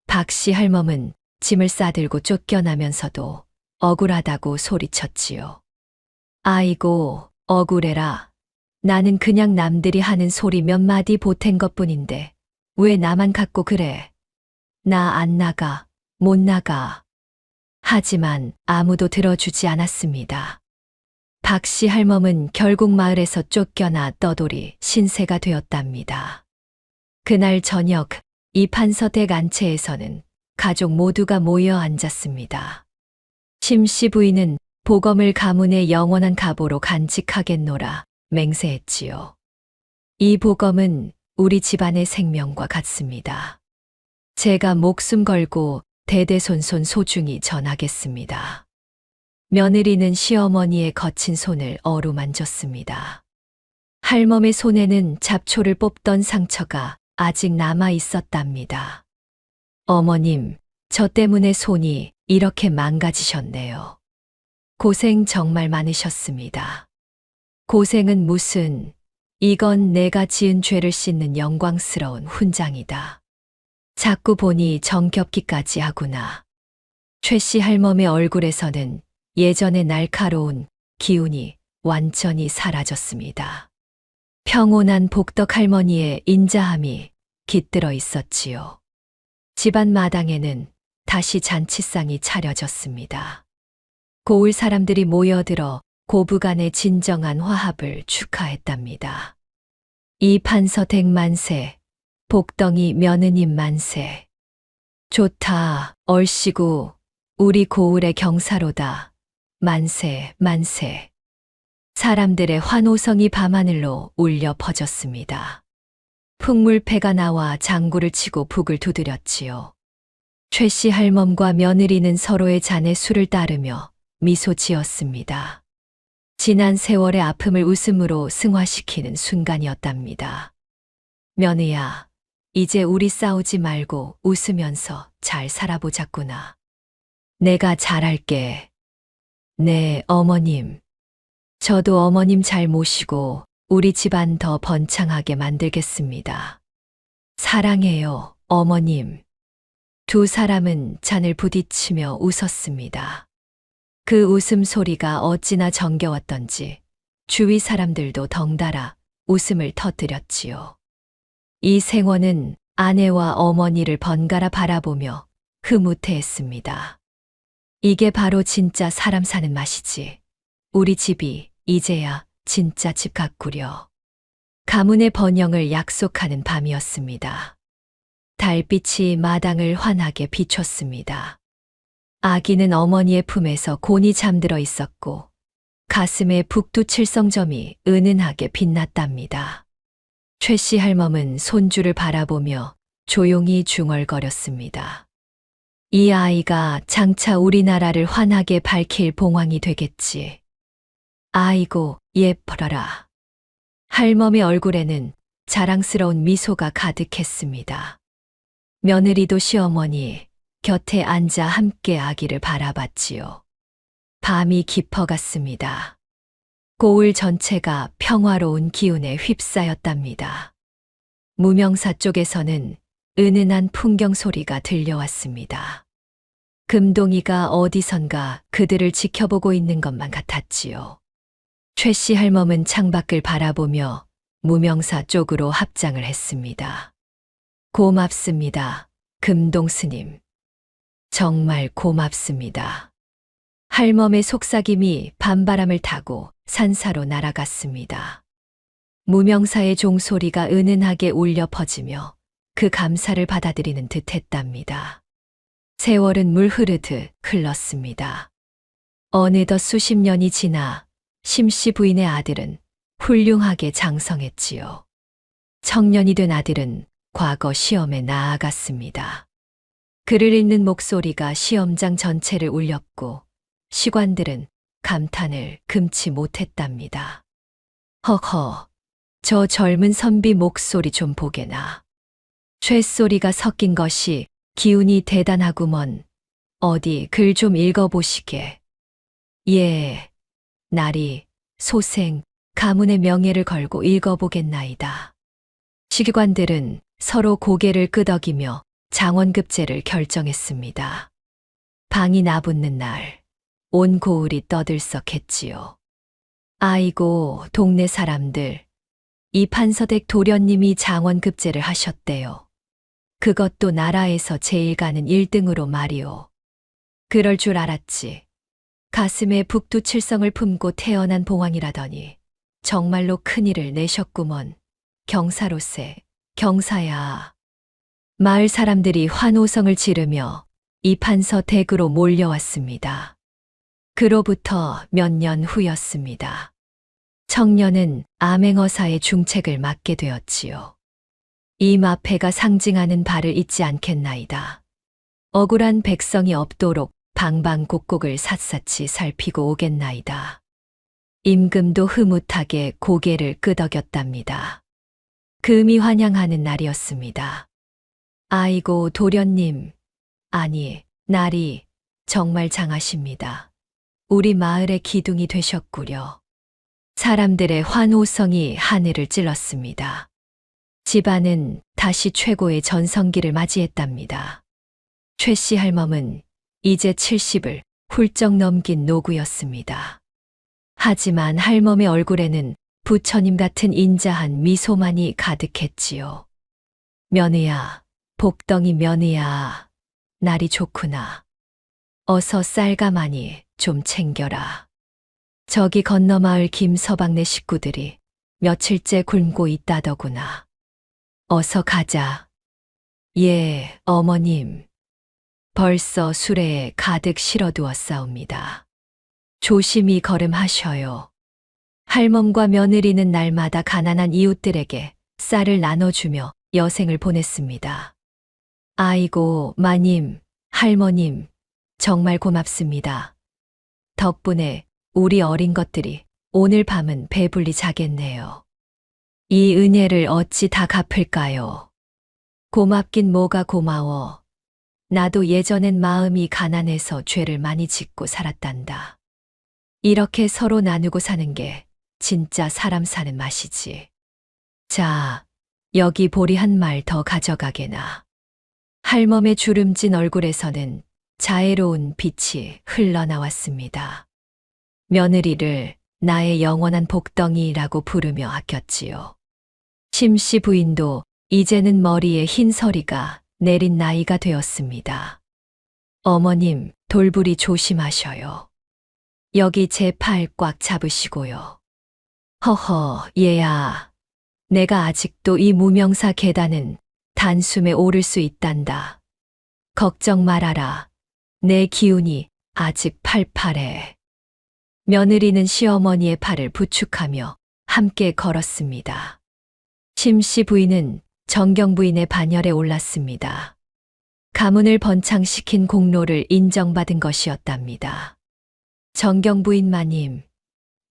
박씨 할멈은 짐을 싸들고 쫓겨나면서도 억울하다고 소리쳤지요. 아이고, 억울해라. 나는 그냥 남들이 하는 소리 몇 마디 보탠 것뿐인데 왜 나만 갖고 그래? 나 안 나가, 못 나가. 하지만 아무도 들어주지 않았습니다. 박씨 할멈은 결국 마을에서 쫓겨나 떠돌이 신세가 되었답니다. 그날 저녁 이 판서댁 안채에서는 가족 모두가 모여 앉았습니다. 심씨 부인은 보검을 가문의 영원한 가보로 간직하겠노라 맹세했지요. 이 보검은 우리 집안의 생명과 같습니다. 제가 목숨 걸고 대대손손 소중히 전하겠습니다. 며느리는 시어머니의 거친 손을 어루만졌습니다. 할멈의 손에는 잡초를 뽑던 상처가 아직 남아 있었답니다. 어머님, 저 때문에 손이 이렇게 망가지셨네요. 고생 정말 많으셨습니다. 고생은 무슨, 이건 내가 지은 죄를 씻는 영광스러운 훈장이다. 자꾸 보니 정겹기까지 하구나. 최씨 할멈의 얼굴에서는 예전의 날카로운 기운이 완전히 사라졌습니다. 평온한 복덕 할머니의 인자함이 깃들어 있었지요. 집안 마당에는 다시 잔치상이 차려졌습니다. 고을 사람들이 모여들어 고부간의 진정한 화합을 축하했답니다. 이 판서댁 만세, 복덩이 며느님 만세. 좋다, 얼씨구, 우리 고을의 경사로다. 만세, 만세. 사람들의 환호성이 밤하늘로 울려 퍼졌습니다. 풍물패가 나와 장구를 치고 북을 두드렸지요. 최씨 할멈과 며느리는 서로의 잔에 술을 따르며 미소 지었습니다. 지난 세월의 아픔을 웃음으로 승화시키는 순간이었답니다. 며느야, 이제 우리 싸우지 말고 웃으면서 잘 살아보자꾸나. 내가 잘할게. 네, 어머님. 저도 어머님 잘 모시고 우리 집안 더 번창하게 만들겠습니다. 사랑해요, 어머님. 두 사람은 잔을 부딪히며 웃었습니다. 그 웃음소리가 어찌나 정겨웠던지 주위 사람들도 덩달아 웃음을 터뜨렸지요. 이 생원은 아내와 어머니를 번갈아 바라보며 흐뭇해했습니다. 이게 바로 진짜 사람 사는 맛이지. 우리 집이 이제야 진짜 집 같구려. 가문의 번영을 약속하는 밤이었습니다. 달빛이 마당을 환하게 비췄습니다. 아기는 어머니의 품에서 곤히 잠들어 있었고 가슴에 북두칠성점이 은은하게 빛났답니다. 최씨 할멈은 손주를 바라보며 조용히 중얼거렸습니다. 이 아이가 장차 우리나라를 환하게 밝힐 봉황이 되겠지. 아이고, 예뻐라. 할멈의 얼굴에는 자랑스러운 미소가 가득했습니다. 며느리도 시어머니 곁에 앉아 함께 아기를 바라봤지요. 밤이 깊어갔습니다. 고을 전체가 평화로운 기운에 휩싸였답니다. 무명사 쪽에서는 은은한 풍경 소리가 들려왔습니다. 금동이가 어디선가 그들을 지켜보고 있는 것만 같았지요. 최씨 할멈은 창밖을 바라보며 무명사 쪽으로 합장을 했습니다. 고맙습니다, 금동 스님. 정말 고맙습니다. 할멈의 속삭임이 밤바람을 타고 산사로 날아갔습니다. 무명사의 종소리가 은은하게 울려 퍼지며 그 감사를 받아들이는 듯 했답니다. 세월은 물 흐르듯 흘렀습니다. 어느덧 수십 년이 지나 심씨 부인의 아들은 훌륭하게 장성했지요. 청년이 된 아들은 과거 시험에 나아갔습니다. 그를 읽는 목소리가 시험장 전체를 울렸고 시관들은 감탄을 금치 못했답니다. 허허, 저 젊은 선비 목소리 좀 보게나. 쇳소리가 섞인 것이 기운이 대단하구먼. 어디 글 좀 읽어보시게. 예, 나리, 소생, 가문의 명예를 걸고 읽어보겠나이다. 시기관들은 서로 고개를 끄덕이며 장원급제를 결정했습니다. 방이 나붙는 날, 온 고을이 떠들썩했지요. 아이고, 동네 사람들, 이 판서댁 도련님이 장원급제를 하셨대요. 그것도 나라에서 제일 가는 1등으로 말이오. 그럴 줄 알았지. 가슴에 북두칠성을 품고 태어난 봉황이라더니 정말로 큰일을 내셨구먼. 경사로세, 경사야. 마을 사람들이 환호성을 지르며 이 판서 댁으로 몰려왔습니다. 그로부터 몇 년 후였습니다. 청년은 암행어사의 중책을 맡게 되었지요. 이 마패가 상징하는 바를 잊지 않겠나이다. 억울한 백성이 없도록 방방곡곡을 샅샅이 살피고 오겠나이다. 임금도 흐뭇하게 고개를 끄덕였답니다. 금이 환영하는 날이었습니다. 아이고, 도련님, 아니, 나리, 정말 장하십니다. 우리 마을의 기둥이 되셨구려. 사람들의 환호성이 하늘을 찔렀습니다. 집안은 다시 최고의 전성기를 맞이했답니다. 최씨 할멈은 이제 70을 훌쩍 넘긴 노구였습니다. 하지만 할멈의 얼굴에는 부처님 같은 인자한 미소만이 가득했지요. 며느야, 복덩이 며느야, 날이 좋구나. 어서 쌀가마니 좀 챙겨라. 저기 건너 마을 김서방네 식구들이 며칠째 굶고 있다더구나. 어서 가자. 예, 어머님. 벌써 수레에 가득 실어두었사옵니다. 조심히 걸음하셔요. 할멈과 며느리는 날마다 가난한 이웃들에게 쌀을 나눠주며 여생을 보냈습니다. 아이고, 마님, 할머님, 정말 고맙습니다. 덕분에 우리 어린 것들이 오늘 밤은 배불리 자겠네요. 이 은혜를 어찌 다 갚을까요? 고맙긴 뭐가 고마워. 나도 예전엔 마음이 가난해서 죄를 많이 짓고 살았단다. 이렇게 서로 나누고 사는 게 진짜 사람 사는 맛이지. 자, 여기 보리 한 말 더 가져가게나. 할멈의 주름진 얼굴에서는 자애로운 빛이 흘러나왔습니다. 며느리를 나의 영원한 복덩이라고 부르며 아꼈지요. 심씨 부인도 이제는 머리에 흰 서리가 내린 나이가 되었습니다. 어머님, 돌부리 조심하셔요. 여기 제 팔 꽉 잡으시고요. 허허, 얘야. 내가 아직도 이 무명사 계단은 단숨에 오를 수 있단다. 걱정 말아라. 내 기운이 아직 팔팔해. 며느리는 시어머니의 팔을 부축하며 함께 걸었습니다. 심씨 부인은 정경 부인의 반열에 올랐습니다. 가문을 번창시킨 공로를 인정받은 것이었답니다. 정경 부인 마님,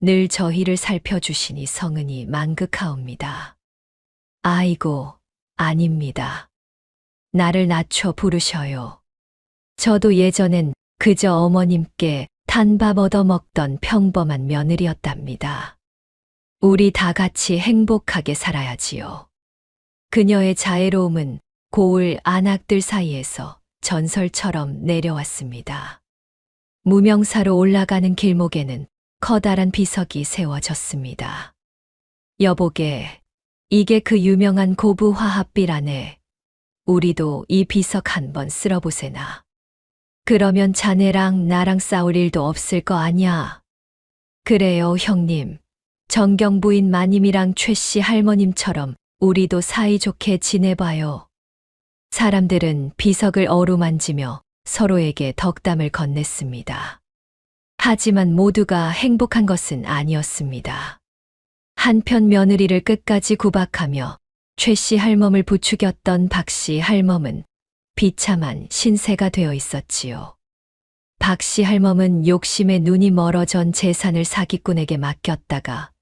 늘 저희를 살펴주시니 성은이 만극하옵니다. 아이고, 아닙니다. 나를 낮춰 부르셔요. 저도 예전엔 그저 어머님께 단밥 얻어먹던 평범한 며느리였답니다. 우리 다 같이 행복하게 살아야지요. 그녀의 자애로움은 고을 안악들 사이에서 전설처럼 내려왔습니다. 무명사로 올라가는 길목에는 커다란 비석이 세워졌습니다. 여보게, 이게 그 유명한 고부 화합비라네. 우리도 이 비석 한번 쓸어보세나. 그러면 자네랑 나랑 싸울 일도 없을 거 아냐. 그래요, 형님. 정경 부인 마님이랑 최씨 할머님처럼 우리도 사이좋게 지내봐요. 사람들은 비석을 어루만지며 서로에게 덕담을 건넸습니다. 하지만 모두가 행복한 것은 아니었습니다. 한편 며느리를 끝까지 구박하며 최씨 할멈을 부추겼던 박씨 할멈은 비참한 신세가 되어 있었지요. 박씨 할멈은 욕심에 눈이 멀어전 재산을 사기꾼에게 맡겼다가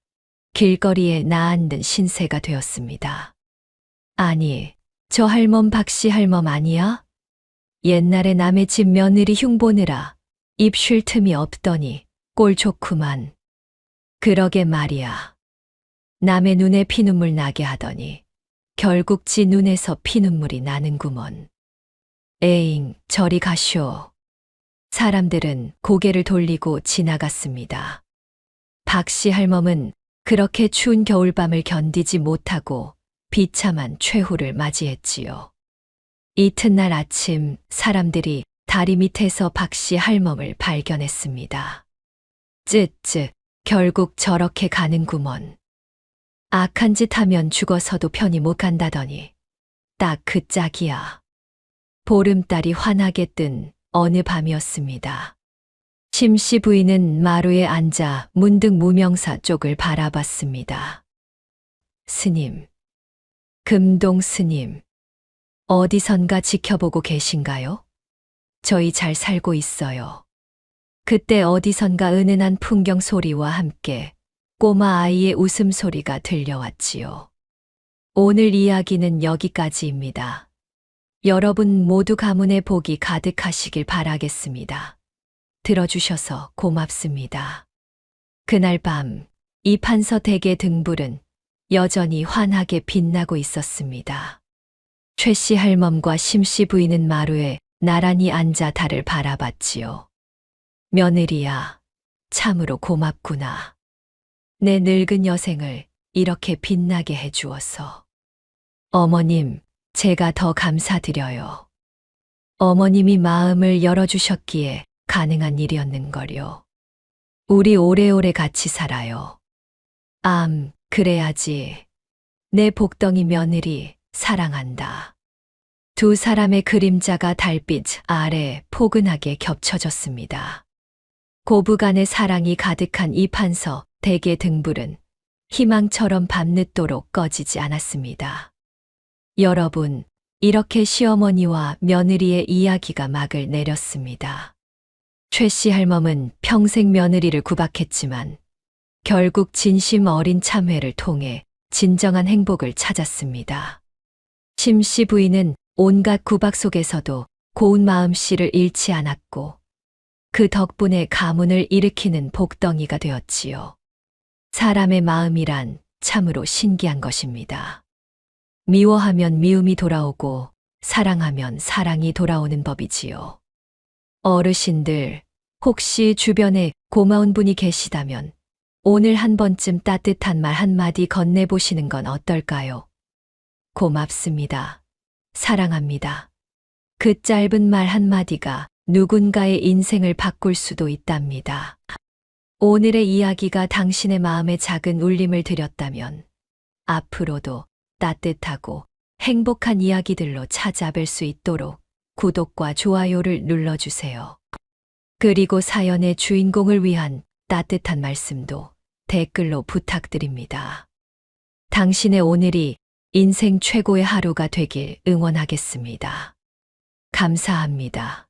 길거리에 나앉은 신세가 되었습니다. 아니, 저 할멈 박씨 할멈 아니야? 옛날에 남의 집 며느리 흉보느라 입 쉴 틈이 없더니 꼴 좋구만. 그러게 말이야. 남의 눈에 피눈물 나게 하더니 결국 지 눈에서 피눈물이 나는구먼. 에잉, 저리 가쇼. 사람들은 고개를 돌리고 지나갔습니다. 박씨 할멈은 그렇게 추운 겨울밤을 견디지 못하고 비참한 최후를 맞이했지요. 이튿날 아침 사람들이 다리 밑에서 박씨 할멈을 발견했습니다. 쯧쯧, 결국 저렇게 가는구먼. 악한 짓 하면 죽어서도 편히 못 간다더니 딱 그 짝이야. 보름달이 환하게 뜬 어느 밤이었습니다. 심씨 부인은 마루에 앉아 문득 무명사 쪽을 바라봤습니다. 스님, 금동 스님, 어디선가 지켜보고 계신가요? 저희 잘 살고 있어요. 그때 어디선가 은은한 풍경 소리와 함께 꼬마 아이의 웃음소리가 들려왔지요. 오늘 이야기는 여기까지입니다. 여러분 모두 가문의 복이 가득하시길 바라겠습니다. 들어주셔서 고맙습니다. 그날 밤, 이 판서 댁의 등불은 여전히 환하게 빛나고 있었습니다. 최씨 할멈과 심씨 부인은 마루에 나란히 앉아 달을 바라봤지요. 며느리야, 참으로 고맙구나. 내 늙은 여생을 이렇게 빛나게 해주어서. 어머님, 제가 더 감사드려요. 어머님이 마음을 열어주셨기에 가능한 일이었는걸요. 우리 오래오래 같이 살아요. 그래야지. 내 복덩이 며느리 사랑한다. 두 사람의 그림자가 달빛 아래 포근하게 겹쳐졌습니다. 고부간의 사랑이 가득한 이 판서 댁의 등불은 희망처럼 밤늦도록 꺼지지 않았습니다. 여러분, 이렇게 시어머니와 며느리의 이야기가 막을 내렸습니다. 최 씨 할멈은 평생 며느리를 구박했지만 결국 진심 어린 참회를 통해 진정한 행복을 찾았습니다. 심 씨 부인은 온갖 구박 속에서도 고운 마음씨를 잃지 않았고 그 덕분에 가문을 일으키는 복덩이가 되었지요. 사람의 마음이란 참으로 신기한 것입니다. 미워하면 미움이 돌아오고 사랑하면 사랑이 돌아오는 법이지요. 어르신들, 혹시 주변에 고마운 분이 계시다면 오늘 한 번쯤 따뜻한 말 한마디 건네보시는 건 어떨까요? 고맙습니다. 사랑합니다. 그 짧은 말 한마디가 누군가의 인생을 바꿀 수도 있답니다. 오늘의 이야기가 당신의 마음에 작은 울림을 드렸다면 앞으로도 따뜻하고 행복한 이야기들로 찾아뵐 수 있도록 구독과 좋아요를 눌러주세요. 그리고 사연의 주인공을 위한 따뜻한 말씀도 댓글로 부탁드립니다. 당신의 오늘이 인생 최고의 하루가 되길 응원하겠습니다. 감사합니다.